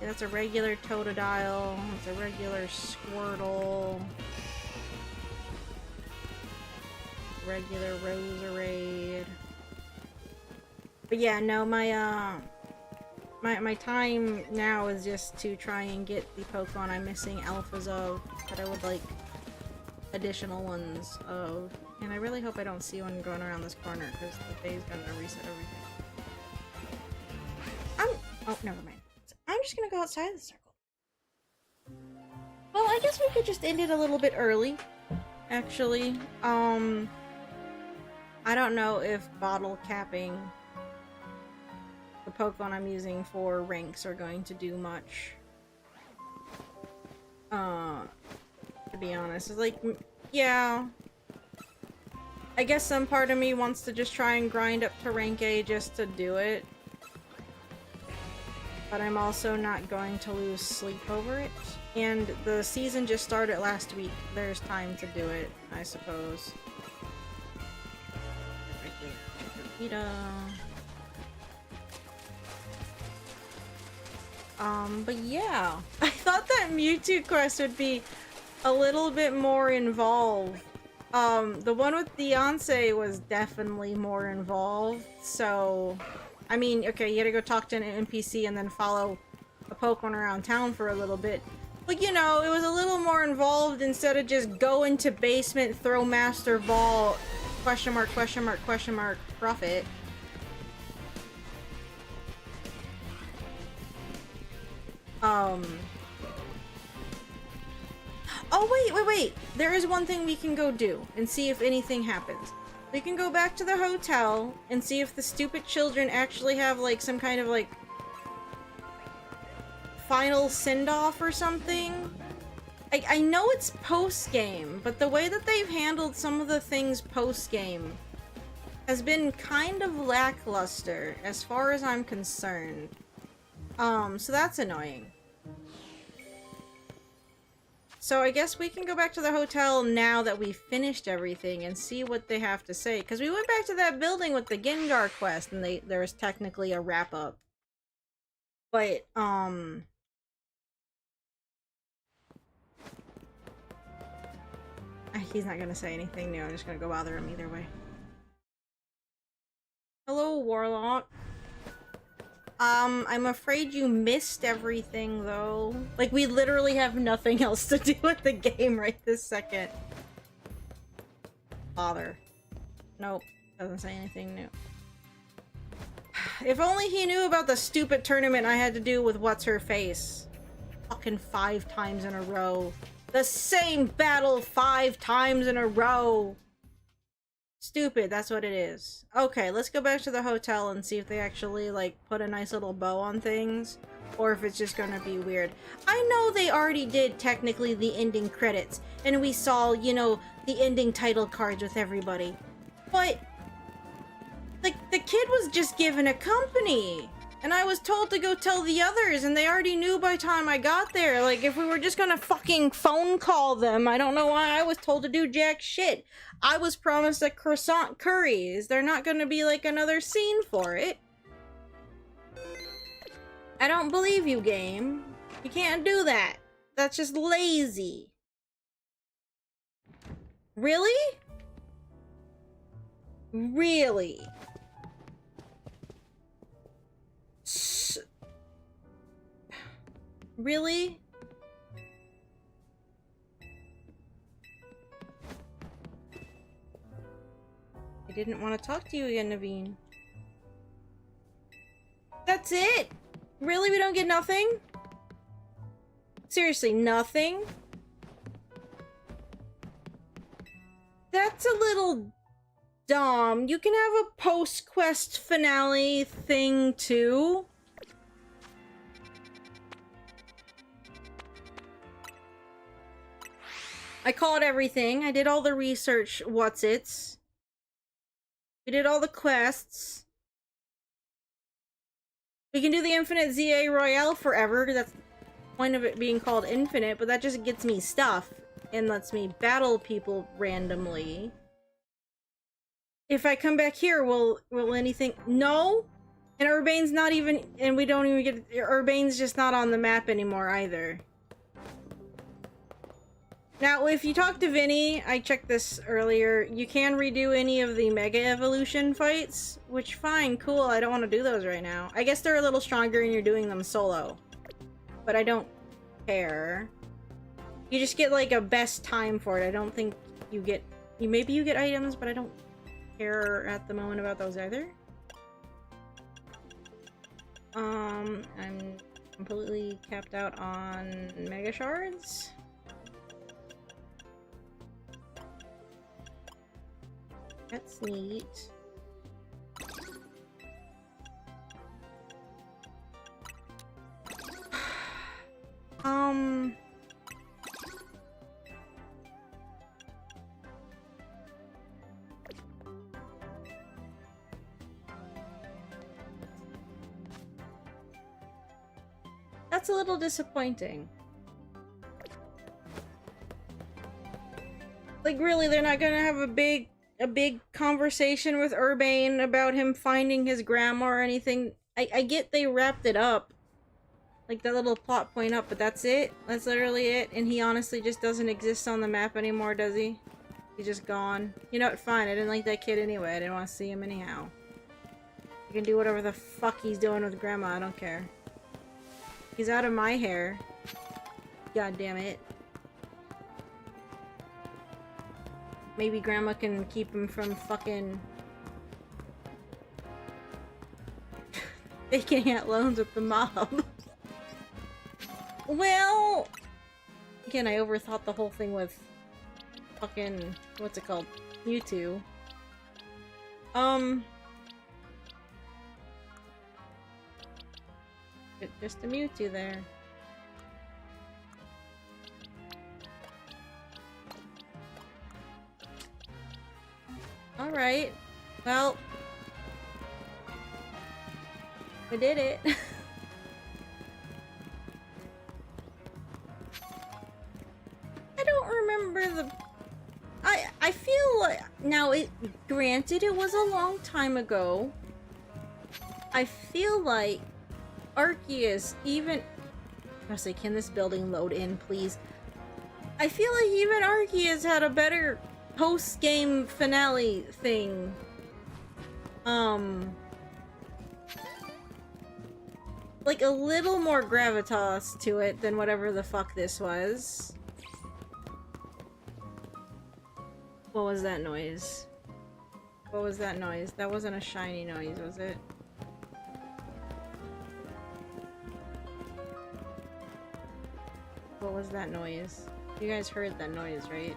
Yeah, that's a regular Totodile, that's a regular Squirtle, regular Roserade. But yeah, no, my time now is just to try and get the Pokemon I'm missing alphas of, that I would like additional ones of. And I really hope I don't see one going around this corner, because the day's gonna reset everything. Oh, never mind. I'm just gonna go outside the circle. Well, I guess we could just end it a little bit early, actually. I don't know if bottle capping the Pokemon I'm using for ranks are going to do much. To be honest, it's like, yeah. I guess some part of me wants to just try and grind up to rank A just to do it. But I'm also not going to lose sleep over it. And the season just started last week. There's time to do it, I suppose. Right there. But yeah. I thought that Mewtwo quest would be a little bit more involved. The one with Beyonce was definitely more involved, so... I mean, okay, you gotta go talk to an NPC and then follow a Pokemon around town for a little bit. But, you know, it was a little more involved instead of just go into basement, throw Master Ball, question mark, question mark, question mark, profit. Oh, wait! There is one thing we can go do and see if anything happens. We can go back to the hotel and see if the stupid children actually have, like, some kind of, like, final send-off or something. I know it's post-game, but the way that they've handled some of the things post-game has been kind of lackluster, as far as I'm concerned. So that's annoying. So I guess we can go back to the hotel now that we've finished everything and see what they have to say. Because we went back to that building with the Gengar quest and there was technically a wrap-up. But, he's not gonna say anything new. I'm just gonna go bother him either way. Hello, Warlock. I'm afraid you missed everything, though. Like, we literally have nothing else to do with the game right this second. Bother. Nope. Doesn't say anything new. If only he knew about the stupid tournament I had to do with What's-Her-Face. Fucking 5 times in a row. The same battle 5 times in a row! Stupid, that's what it is. Okay, let's go back to the hotel and see if they actually, like, put a nice little bow on things. Or if it's just gonna be weird. I know they already did, technically, the ending credits. And we saw, you know, the ending title cards with everybody. But... like, the kid was just given a company! And I was told to go tell the others, and they already knew by the time I got there. Like, if we were just gonna fucking phone call them, I don't know why I was told to do jack shit. I was promised a croissant curry. Is there not gonna be, like, another scene for it? I don't believe you, game. You can't do that. That's just lazy. Really? Really? Really? I didn't want to talk to you again, Naveen. That's it? Really? We don't get nothing? Seriously, nothing? That's a little dumb. You can have a post-quest finale thing, too. I caught everything. I did all the research what's-its. We did all the quests. We can do the Infinite ZA Royale forever, because that's the point of it being called Infinite, but that just gets me stuff and lets me battle people randomly. If I come back here, will anything... No? And Urbane's not even... and we don't even get... Urbane's just not on the map anymore, either. Now, if you talk to Vinny, I checked this earlier, you can redo any of the Mega Evolution fights, which, fine, cool, I don't want to do those right now. I guess they're a little stronger and you're doing them solo. But I don't care. You just get, like, a best time for it. I don't think you get... maybe you get items, but I don't care at the moment about those either. I'm completely capped out on Mega Shards. That's neat. That's a little disappointing. Like, really, they're not gonna have a big conversation with Urbane about him finding his grandma or anything. I get they wrapped it up. Like, that little plot point up, but that's it? That's literally it? And he honestly just doesn't exist on the map anymore, does he? He's just gone. You know what? Fine, I didn't like that kid anyway. I didn't want to see him anyhow. He can do whatever the fuck he's doing with Grandma, I don't care. He's out of my hair. God damn it. Maybe Grandma can keep him from fucking taking out loans with the mob. Well, again, I overthought the whole thing with fucking, what's it called? Mewtwo. Just a Mewtwo there. Alright. Well. We did it. I don't remember the... I feel like... Now, granted, it was a long time ago. I feel like Arceus even... I say, can this building load in, please? I feel like even Arceus had a better post-game finale thing. Like a little more gravitas to it than whatever the fuck this was. What was that noise? What was that noise? That wasn't a shiny noise, was it? What was that noise? You guys heard that noise, right?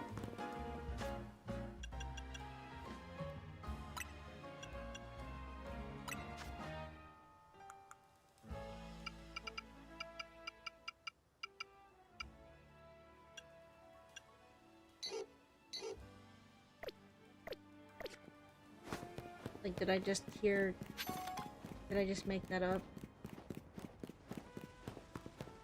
Like, did I just hear... Did I just make that up?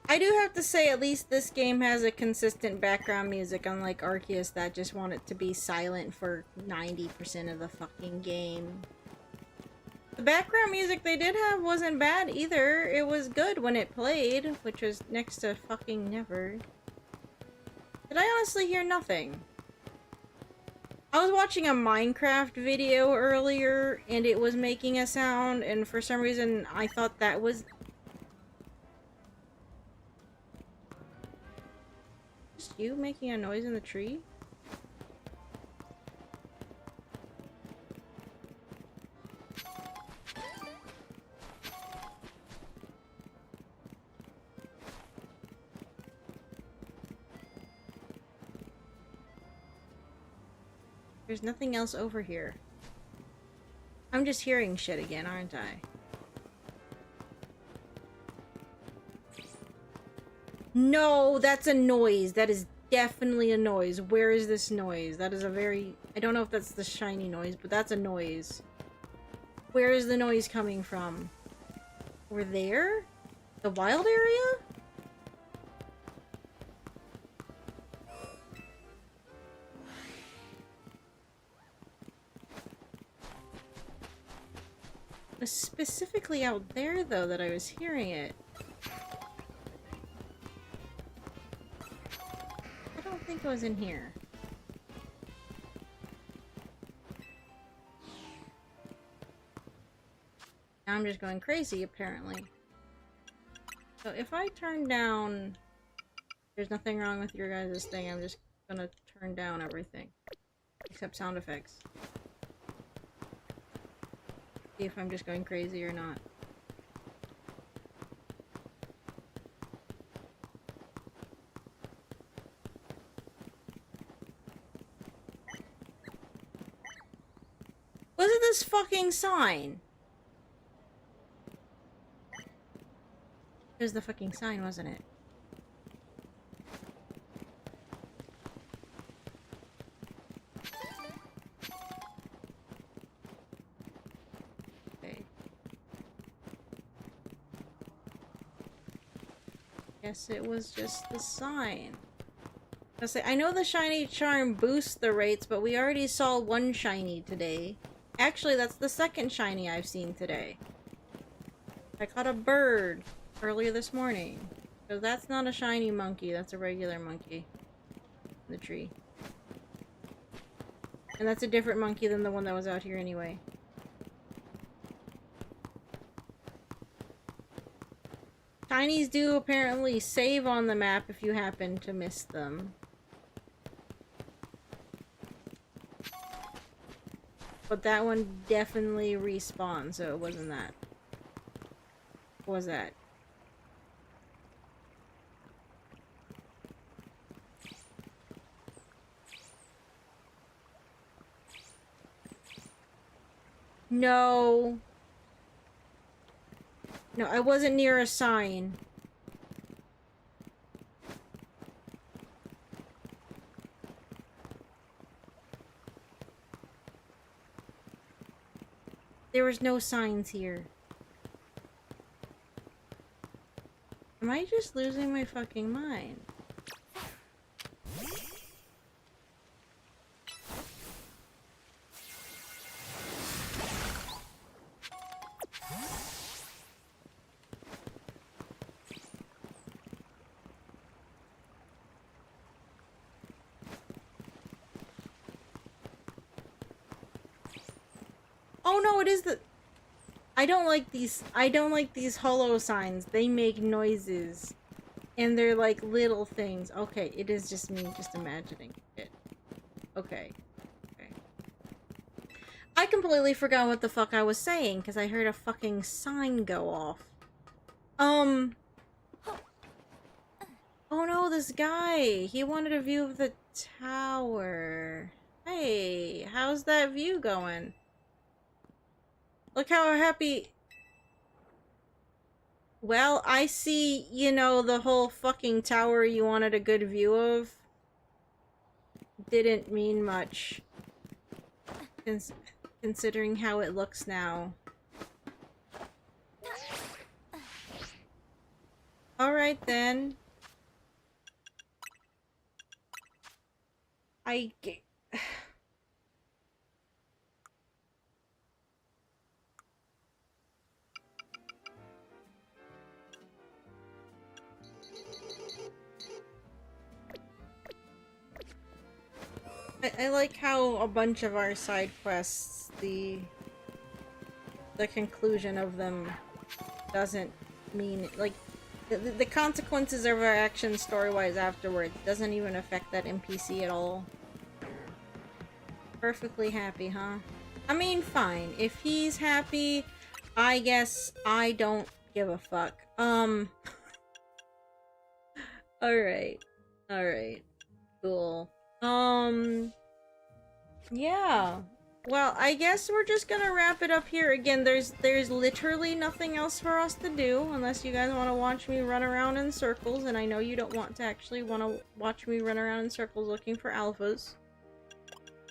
I do have to say, at least this game has a consistent background music, unlike Arceus that just wanted to be silent for 90% of the fucking game. The background music they did have wasn't bad either. It was good when it played, which was next to fucking never. Did I honestly hear nothing? I was watching a Minecraft video earlier, and it was making a sound, and for some reason I thought that was... Just you making a noise in the tree? There's nothing else over here. I'm just hearing shit again, aren't I? No, that's a noise. That is definitely a noise. Where is this noise? That is a very... I don't know if that's the shiny noise, but that's a noise. Where is the noise coming from? Over there? The wild area? It was specifically out there, though, that I was hearing it. I don't think it was in here. Now I'm just going crazy, apparently. So if I turn down... There's nothing wrong with your guys' thing, I'm just gonna turn down everything. Except sound effects. See if I'm just going crazy or not. to this fucking sign? It was the fucking sign, wasn't it? Okay. Guess it was just the sign. I know the shiny charm boosts the rates, but we already saw one shiny today. Actually, that's the second shiny I've seen today. I caught a bird earlier this morning. So that's not a shiny monkey, that's a regular monkey. In the tree. And that's a different monkey than the one that was out here anyway. Shinies do apparently save on the map if you happen to miss them. But that one definitely respawned, so it wasn't that. What was that? No. No, I wasn't near a sign. There was no signs here. Am I just losing my fucking mind? Oh no, it is the... I don't like these hollow signs. They make noises. And they're like little things. Okay, it is just me just imagining it. Okay. Okay. I completely forgot what the fuck I was saying because I heard a fucking sign go off. Oh no, this guy. He wanted a view of the tower. Hey, how's that view going? Look how happy... Well, I see, you know, the whole fucking tower you wanted a good view of. Didn't mean much. Considering how it looks now. Alright then. I like how a bunch of our side quests, the conclusion of them doesn't mean, like, the consequences of our actions story-wise afterwards doesn't even affect that NPC at all. Perfectly happy, huh? I mean, fine. If he's happy, I guess I don't give a fuck. Alright. Alright. Cool. Yeah. Well, I guess we're just gonna wrap it up here. Again, there's literally nothing else for us to do unless you guys want to watch me run around in circles, and I know you don't want to actually want to watch me run around in circles looking for alphas.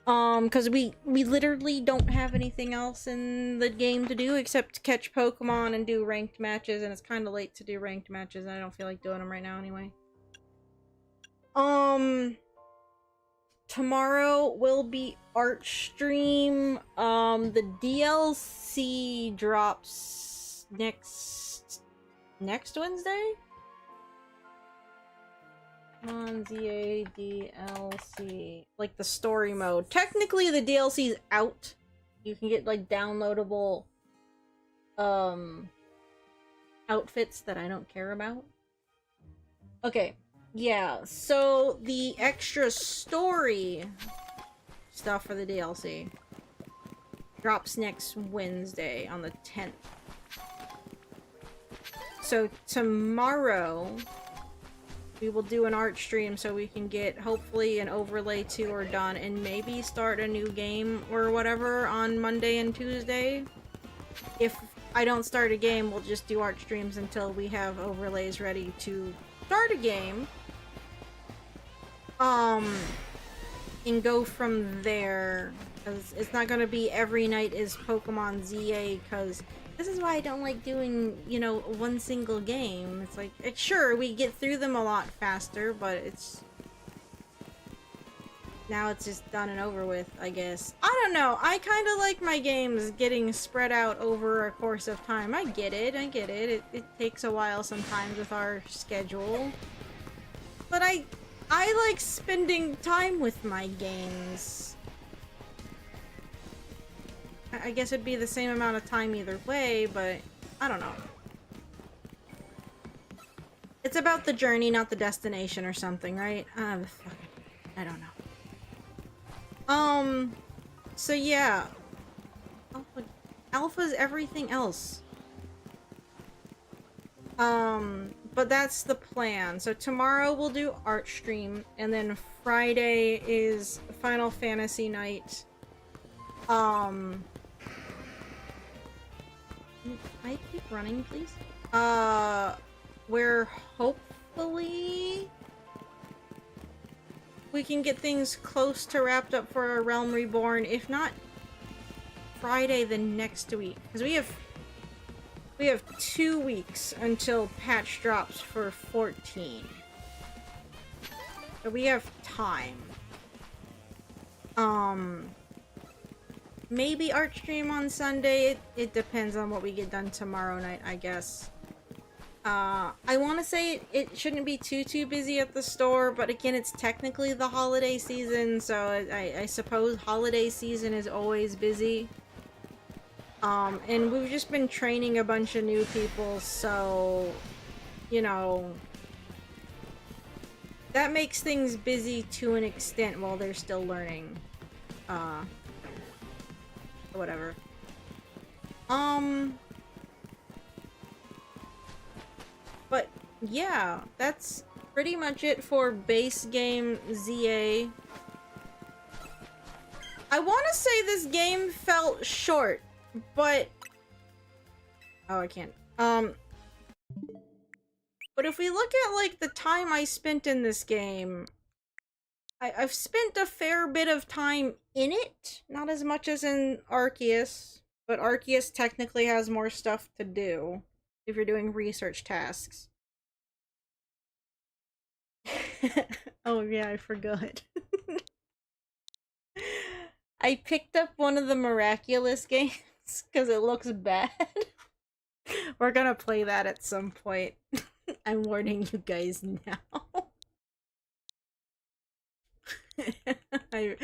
Because we literally don't have anything else in the game to do except catch Pokemon and do ranked matches, and it's kind of late to do ranked matches, and I don't feel like doing them right now anyway. Tomorrow will be Arch stream. The DLC drops next Wednesday? On ZA DLC. Like the story mode. Technically the DLC's out. You can get like downloadable outfits that I don't care about. Okay. Yeah, so the extra story stuff for the DLC drops next Wednesday on the 10th. So tomorrow we will do an art stream so we can get hopefully an overlay 2 or done and maybe start a new game or whatever on Monday and Tuesday. If I don't start a game, we'll just do art streams until we have overlays ready to start a game. And go from there. Because it's not gonna be every night is Pokemon ZA, because this is why I don't like doing, you know, one single game. It's like, sure, we get through them a lot faster, but it's... now it's just done and over with, I guess. I don't know, I kind of like my games getting spread out over a course of time. I get it. It takes a while sometimes with our schedule. But I like spending time with my games. I guess it'd be the same amount of time either way, but I don't know. It's about the journey, not the destination or something, right? I don't know. So yeah. Alpha's everything else. But that's the plan. So tomorrow we'll do art stream, and then Friday is Final Fantasy night. Can I keep running, please? Where hopefully we can get things close to wrapped up for a Realm Reborn. If not Friday, then next week. Because we have 2 weeks until patch drops for 14. So we have time. Maybe art stream on Sunday. It depends on what we get done tomorrow night, I guess. I want to say it shouldn't be too busy at the store, but again, it's technically the holiday season, so I suppose holiday season is always busy. And we've just been training a bunch of new people, so, you know, that makes things busy to an extent while they're still learning. Whatever. But yeah, that's pretty much it for base game ZA. I want to say this game felt short, but oh, I can't. But if we look at like the time I spent in this game, I've spent a fair bit of time in it. Not as much as in Arceus, but Arceus technically has more stuff to do if you're doing research tasks. Oh yeah, I forgot. I picked up one of the Miraculous games because it looks bad. We're gonna play that at some point. I'm warning you guys now. I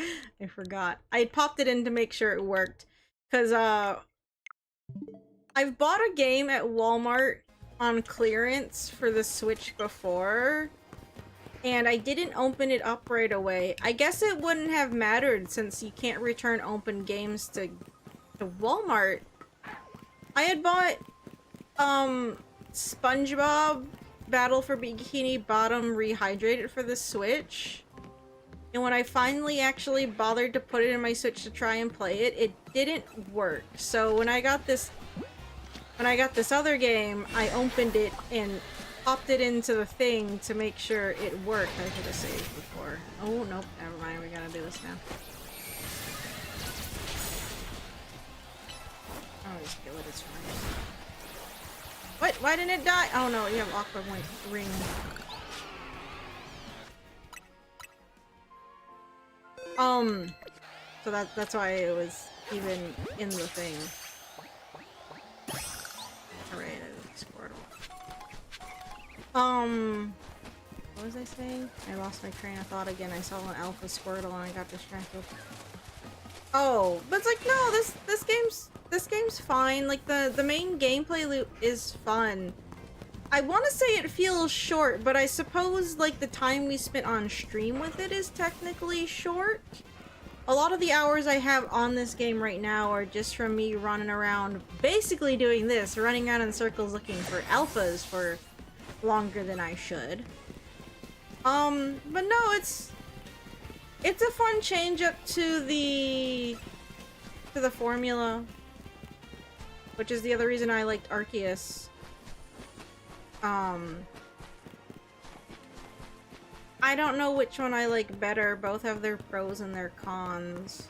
forgot. I popped it in to make sure it worked. Because, I've bought a game at Walmart on clearance for the Switch before, and I didn't open it up right away. I guess it wouldn't have mattered since you can't return open games to Walmart. I had bought, SpongeBob Battle for Bikini Bottom Rehydrated for the Switch. And when I finally actually bothered to put it in my Switch to try and play it, it didn't work. So when I got this other game, I opened it and popped it into the thing to make sure it worked. I should have saved before. Oh, nope, never mind. We gotta do this now. Oh, just kill it. It's fine. What? Why didn't it die? Oh no, you have Aqua Ring. So that's why it was even in the thing. Alright, Squirtle. What was I saying? I lost my train of thought again. I saw an Alpha Squirtle and I got distracted. Oh, but it's like, no, this game's fine. Like, the main gameplay loop is fun. I want to say it feels short, but I suppose, like, the time we spent on stream with it is technically short. A lot of the hours I have on this game right now are just from me running around, basically doing this, running around in circles looking for alphas for longer than I should. But no, it's a fun change up to the formula, which is the other reason I liked Arceus. I don't know which one I like better. Both have their pros and their cons.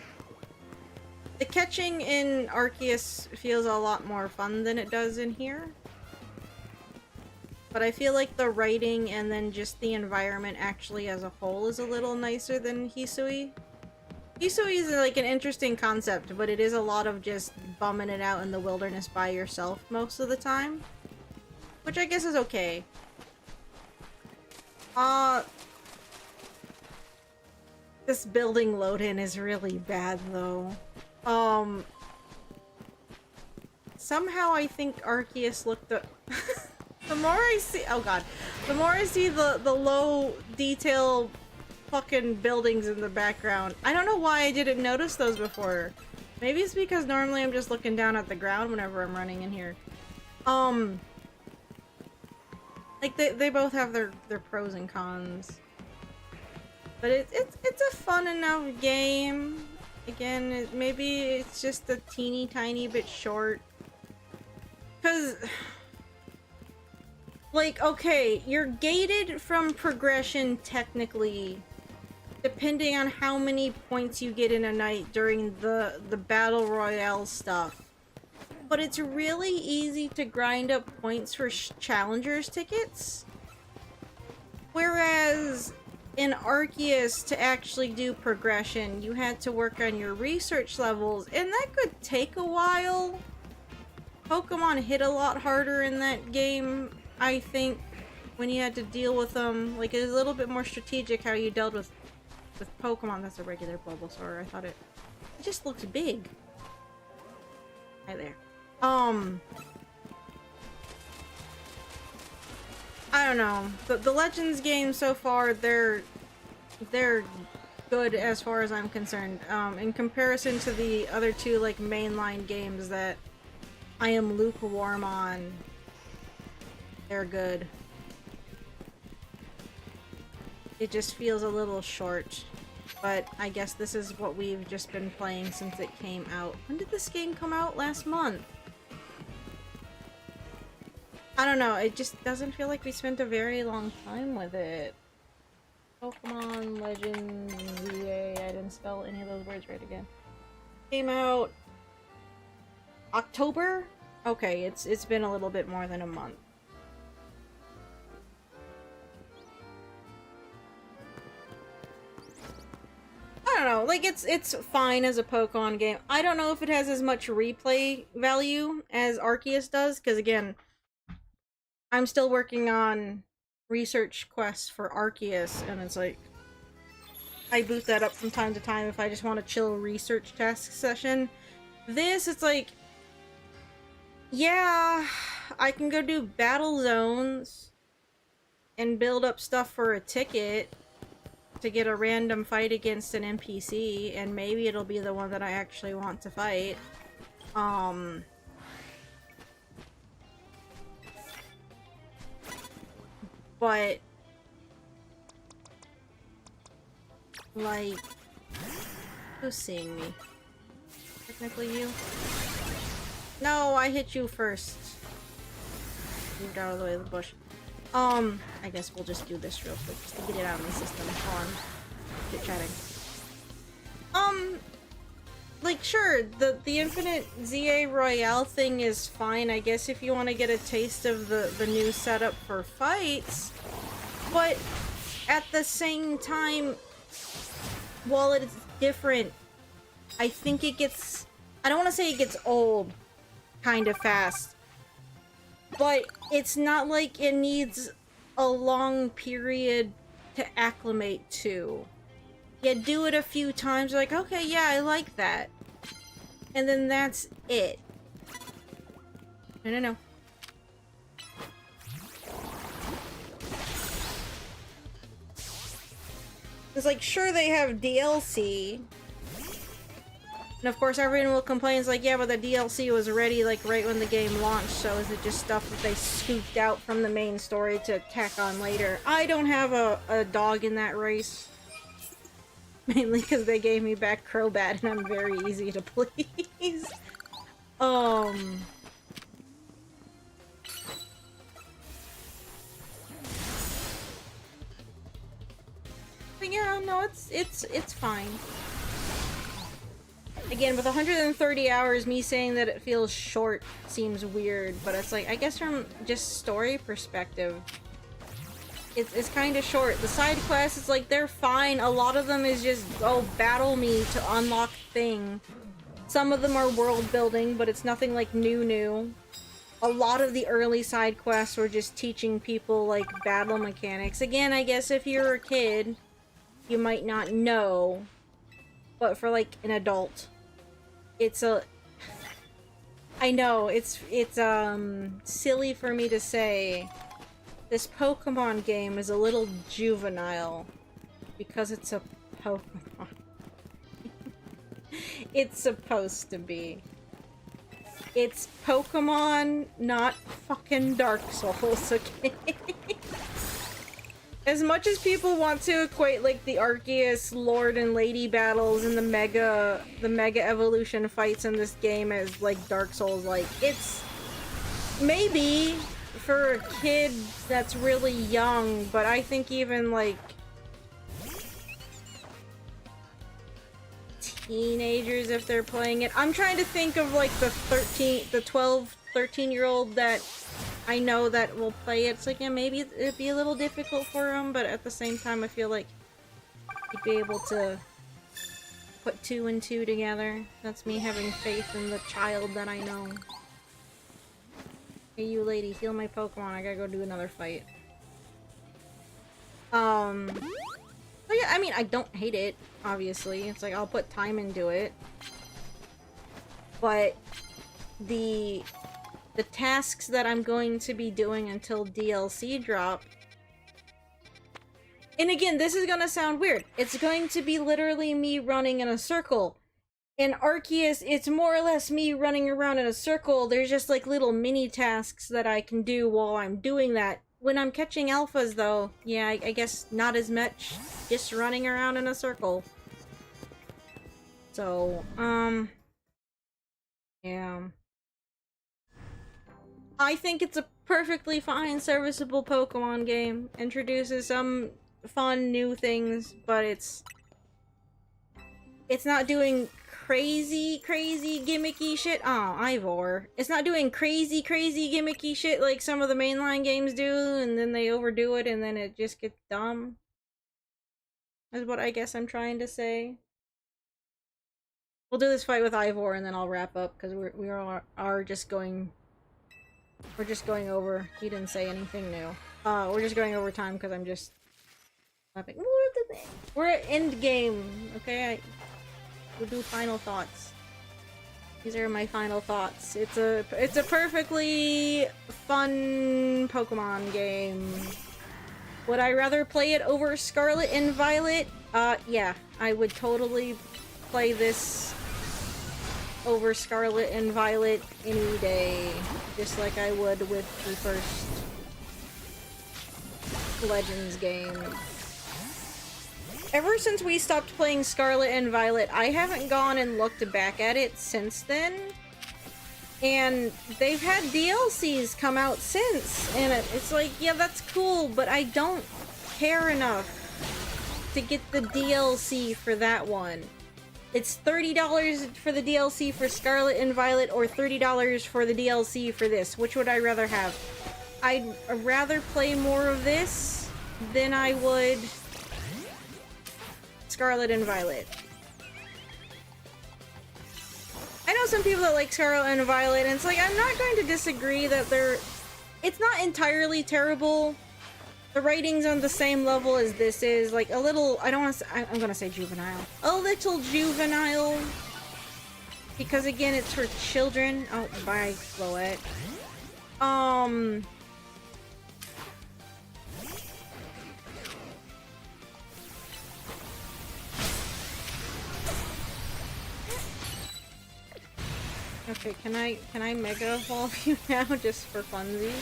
The catching in Arceus feels a lot more fun than it does in here. But I feel like the writing and then just the environment actually as a whole is a little nicer than Hisui. Hisui is like an interesting concept, but it is a lot of just bumming it out in the wilderness by yourself most of the time. Which I guess is okay. This building load-in is really bad though. Somehow I think Arceus looked the the more I see, oh god, the more I see the low detail fucking buildings in the background. I don't know why I didn't notice those before. Maybe it's because normally I'm just looking down at the ground whenever I'm running in here. Like they both have their pros and cons. But it's a fun enough game. Again, maybe it's just a teeny tiny bit short. Cause like, okay, you're gated from progression technically, depending on how many points you get in a night during the Battle Royale stuff. But it's really easy to grind up points for Challengers tickets. Whereas in Arceus, to actually do progression, you had to work on your research levels, and that could take a while. Pokemon hit a lot harder in that game, I think, when you had to deal with them. Like, it was a little bit more strategic how you dealt with Pokemon. That's a regular Bulbasaur. I thought it just looks big. Hi there. I don't know. The Legends games so far, they're good as far as I'm concerned. In comparison to the other two, like, mainline games that I am lukewarm on, they're good. It just feels a little short. But I guess this is what we've just been playing since it came out. When did this game come out? Last month. I don't know, it just doesn't feel like we spent a very long time with it. Pokemon Legends ZA, I didn't spell any of those words right again. Came out October? Okay, it's been a little bit more than a month. I don't know, like it's fine as a Pokemon game. I don't know if it has as much replay value as Arceus does, because again, I'm still working on research quests for Arceus, and it's like, I boot that up from time to time if I just want a chill research task session. This, it's like, yeah, I can go do battle zones and build up stuff for a ticket to get a random fight against an NPC, and maybe it'll be the one that I actually want to fight. But like, who's seeing me? Technically you? No, I hit you first. Moved out of the way of the bush. I guess we'll just do this real quick just to get it out of the system while I'm chit-chatting. Like, sure, the Infinite ZA Royale thing is fine, I guess, if you want to get a taste of the new setup for fights. But at the same time, while it's different, I think it gets... I don't want to say it gets old kind of fast, but it's not like it needs a long period to acclimate to. You do it a few times, you're like, okay, yeah, I like that. And then that's it. No. It's like, sure, they have DLC. And of course everyone will complain, it's like, yeah, but the DLC was ready like right when the game launched, so is it just stuff that they scooped out from the main story to tack on later? I don't have a dog in that race. Mainly because they gave me back Crobat and I'm very easy to please. But yeah, no, it's fine. Again, with 130 hours, me saying that it feels short seems weird, but it's like, I guess from just story perspective, it's kind of short. The side quests, it's like, they're fine. A lot of them is just, oh, battle me to unlock thing. Some of them are world building, but it's nothing like new. A lot of the early side quests were just teaching people like battle mechanics. Again, I guess if you're a kid, you might not know, but for like an adult, I know, it's silly for me to say this Pokemon game is a little juvenile because it's a Pokemon. It's supposed to be. It's Pokemon, not fucking Dark Souls, okay? As much as people want to equate like the Arceus Lord and Lady battles and the Mega Evolution fights in this game as like Dark Souls, like it's maybe for a kid that's really young, but I think even like teenagers, if they're playing it. I'm trying to think of like the 12, 13-year-old that I know that will play it. It's like, yeah, maybe it'd be a little difficult for them, but at the same time, I feel like you'd be able to put 2 and 2 together. That's me having faith in the child that I know. Hey, you lady, heal my Pokemon. I gotta go do another fight. So yeah, I mean, I don't hate it, obviously. It's like, I'll put time into it. But the tasks that I'm going to be doing until DLC drop... And again, this is gonna sound weird. It's going to be literally me running in a circle. In Arceus, it's more or less me running around in a circle. There's just like little mini tasks that I can do while I'm doing that. When I'm catching alphas, though, yeah, I guess not as much. Just running around in a circle. So, yeah. I think it's a perfectly fine, serviceable Pokemon game. Introduces some fun new things, but it's not doing crazy gimmicky shit. Oh, Ivor. It's not doing crazy gimmicky shit like some of the mainline games do, and then they overdo it and then it just gets dumb. Is what I guess I'm trying to say. We'll do this fight with Ivor and then I'll wrap up because we are just going. We're just going over. He didn't say anything new. We're just going over time because I'm just. We're at end game. Okay, we'll do final thoughts. These are my final thoughts. It's a perfectly fun Pokemon game. Would I rather play it over Scarlet and Violet? Yeah, I would totally play this over Scarlet and Violet any day. Just like I would with the first Legends game. Ever since we stopped playing Scarlet and Violet, I haven't gone and looked back at it since then. And they've had DLCs come out since. And it's like, yeah, that's cool, but I don't care enough to get the DLC for that one. It's $30 for the DLC for Scarlet and Violet or $30 for the DLC for this. Which would I rather have? I'd rather play more of this than I would Scarlet and Violet. I know some people that like Scarlet and Violet, and it's like, I'm not going to disagree that it's not entirely terrible. The writing's on the same level as this is, like a little, I don't want to say, I'm gonna say juvenile. A little juvenile. Because again, it's for children. Oh, bye, Floette. Wait, can I Mega Evolve you now just for funsies?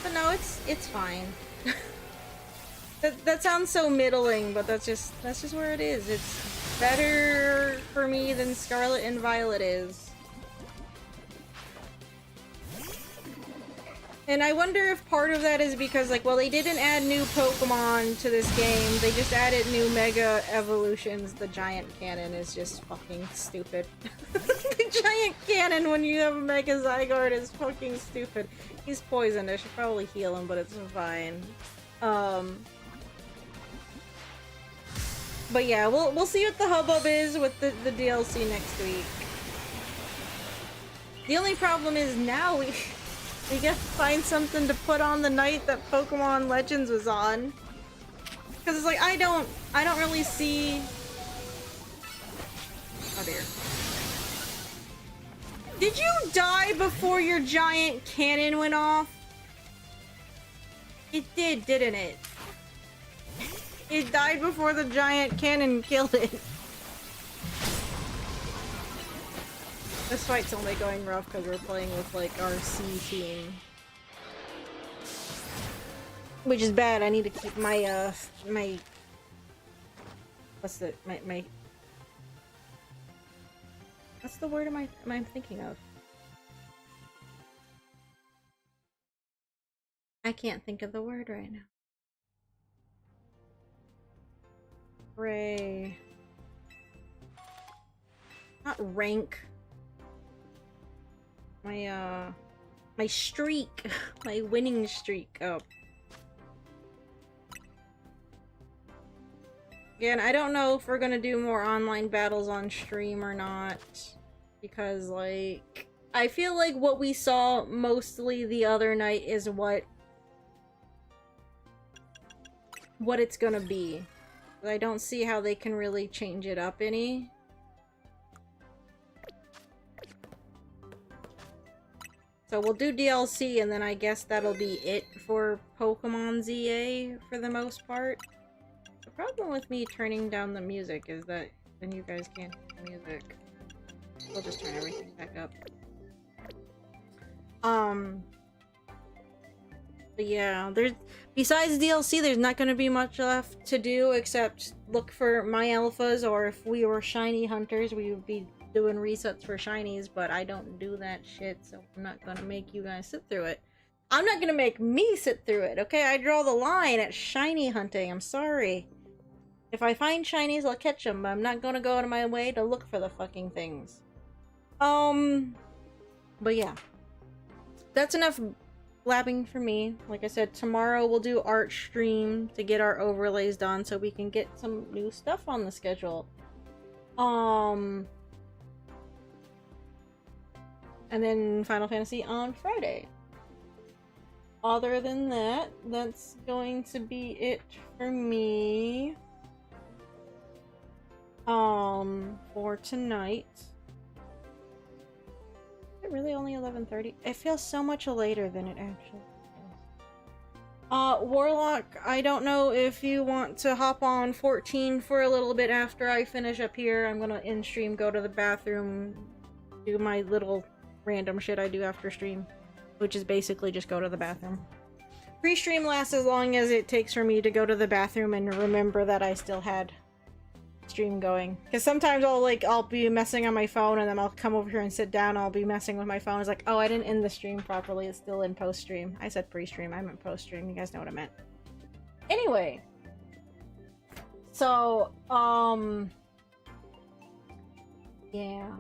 But no, it's fine. That sounds so middling, but that's just where it is. It's better for me than Scarlet and Violet is. And I wonder if part of that is because, like, well, they didn't add new Pokemon to this game. They just added new Mega Evolutions. The Giant Cannon is just fucking stupid. The Giant Cannon when you have a Mega Zygarde is fucking stupid. He's poisoned. I should probably heal him, but it's fine. But yeah, we'll see what the hubbub is with the DLC next week. The only problem is now we gotta find something to put on the night that Pokemon Legends was on. Cause it's like I don't really see. Oh dear. Did you die before your giant cannon went off? It did, didn't it? It died before the giant cannon killed it. This fight's only going rough because we're playing with, like, our C team. Which is bad. I need to keep my, my... What's the... my... What's the word am I thinking of? I can't think of the word right now. Hooray. Not rank. My streak. My winning streak. Oh. Again, I don't know if we're gonna do more online battles on stream or not. Because, like, I feel like what we saw mostly the other night is what it's gonna be. I don't see how they can really change it up any. So we'll do DLC and then I guess that'll be it for Pokemon ZA for the most part. The problem with me turning down the music is that then you guys can't hear the music. We'll just turn everything back up. But yeah, besides DLC, there's not going to be much left to do except look for my alphas, or if we were shiny hunters, we would be doing resets for shinies, but I don't do that shit, so I'm not going to make you guys sit through it. I'm not going to make me sit through it, okay? I draw the line at shiny hunting. I'm sorry. If I find shinies, I'll catch them, but I'm not going to go out of my way to look for the fucking things. But yeah. That's enough blabbing for me. Like I said, tomorrow we'll do art stream to get our overlays done so we can get some new stuff on the schedule. And then Final Fantasy on Friday. Other than that, that's going to be it for me. For tonight. Is it really only 11:30? It feels so much later than it actually is. Warlock, I don't know if you want to hop on 14 for a little bit after I finish up here. I'm gonna in stream, go to the bathroom, do my little random shit I do after stream, which is basically just go to the bathroom. Pre-stream lasts as long as it takes for me to go to the bathroom and remember that I still had stream going. Because sometimes I'll be messing on my phone and then I'll come over here and sit down and I'll be messing with my phone. It's like, oh, I didn't end the stream properly. It's still in post-stream. I said pre-stream. I meant post-stream. You guys know what I meant. Anyway. So, yeah.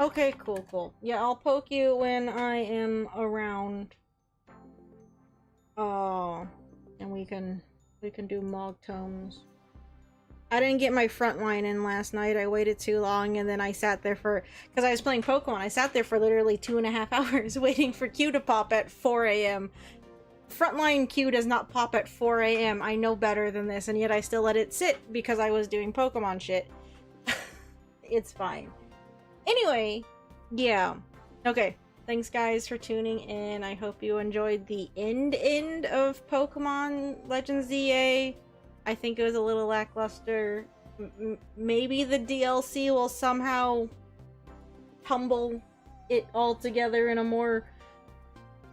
Okay, cool. Yeah, I'll poke you when I am around. And we can do Mog Tomes. I didn't get my front line in last night. I waited too long, and then I sat there because I was playing Pokemon. I sat there for literally 2.5 hours waiting for Q to pop at 4 a.m. Frontline Q does not pop at 4 a.m. I know better than this, and yet I still let it sit because I was doing Pokemon shit. It's fine. Anyway, yeah. Okay. Thanks, guys, for tuning in. I hope you enjoyed the end of Pokemon Legends ZA. I think it was a little lackluster. maybe the DLC will somehow tumble it all together in a more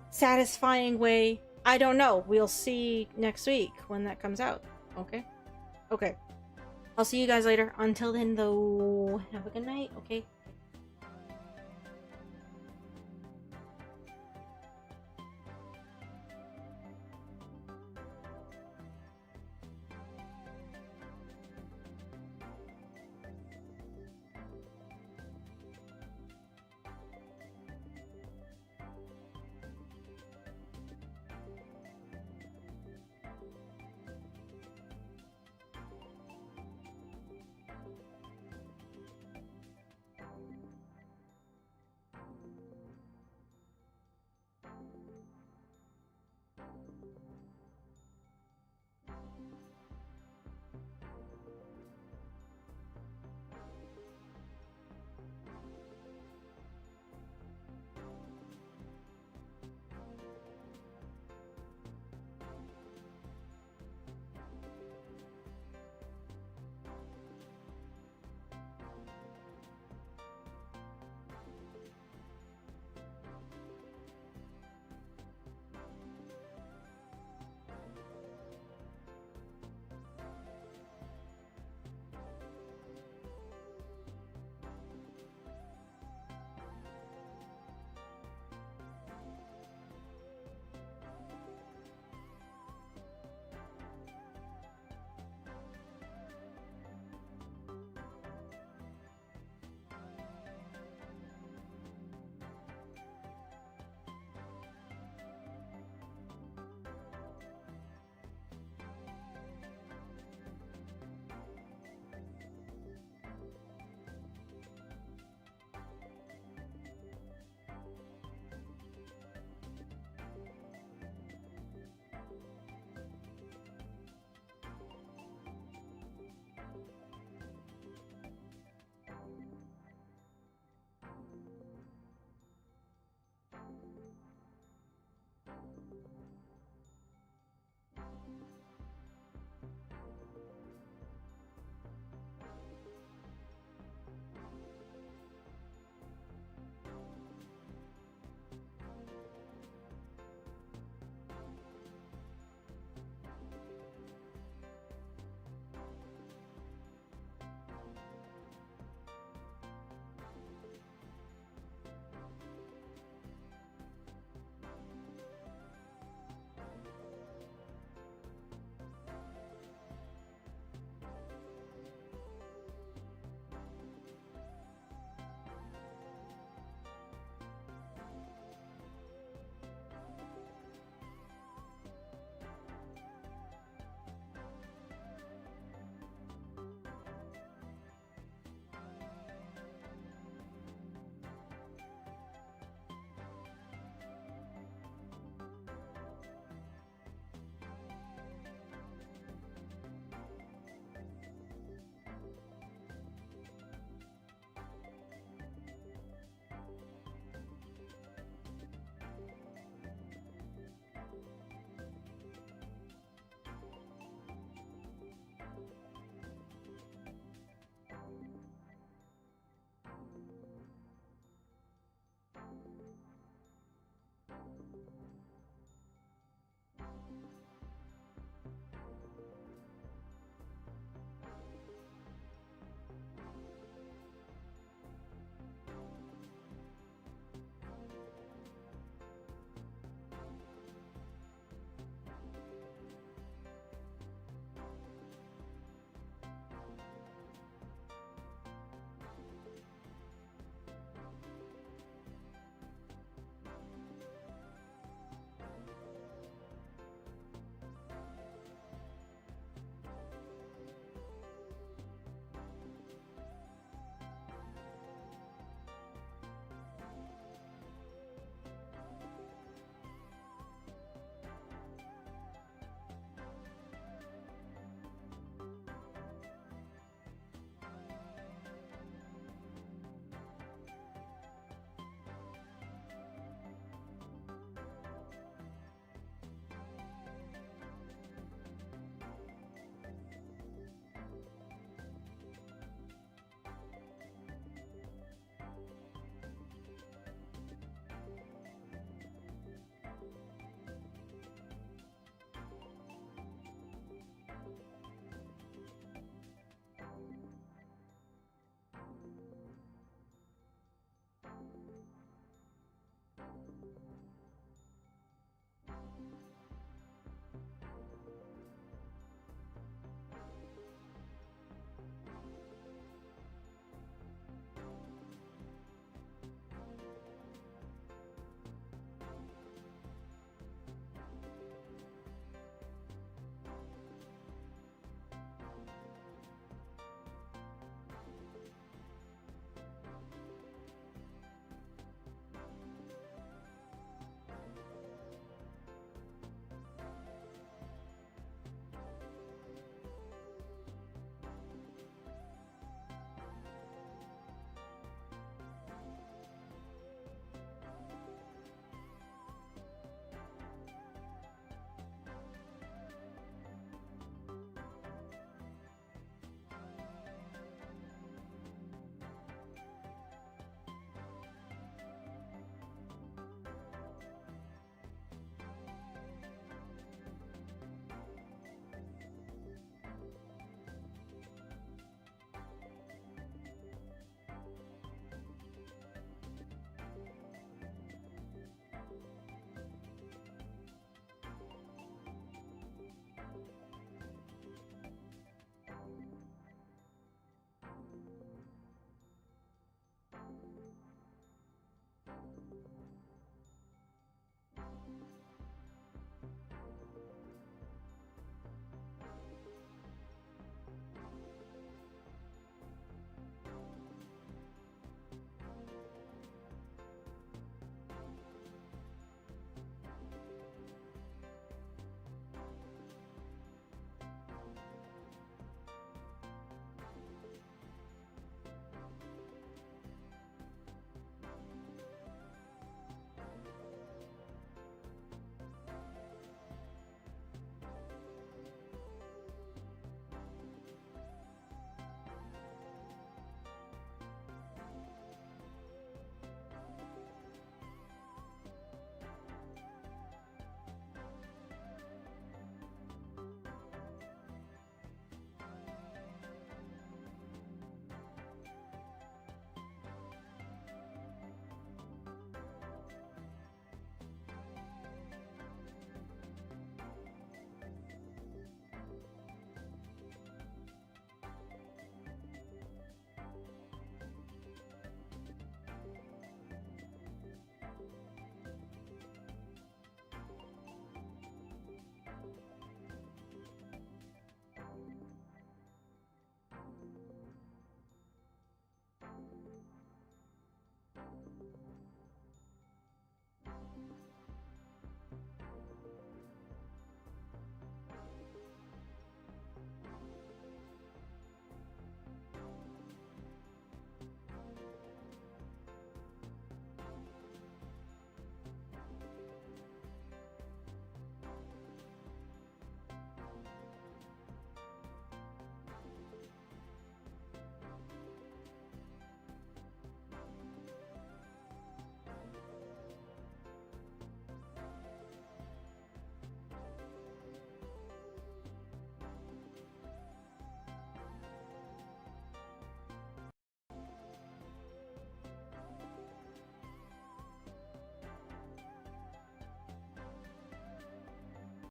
satisfying way. I don't know. We'll see next week when that comes out. Okay? Okay. I'll see you guys later. Until then, though, have a good night, okay?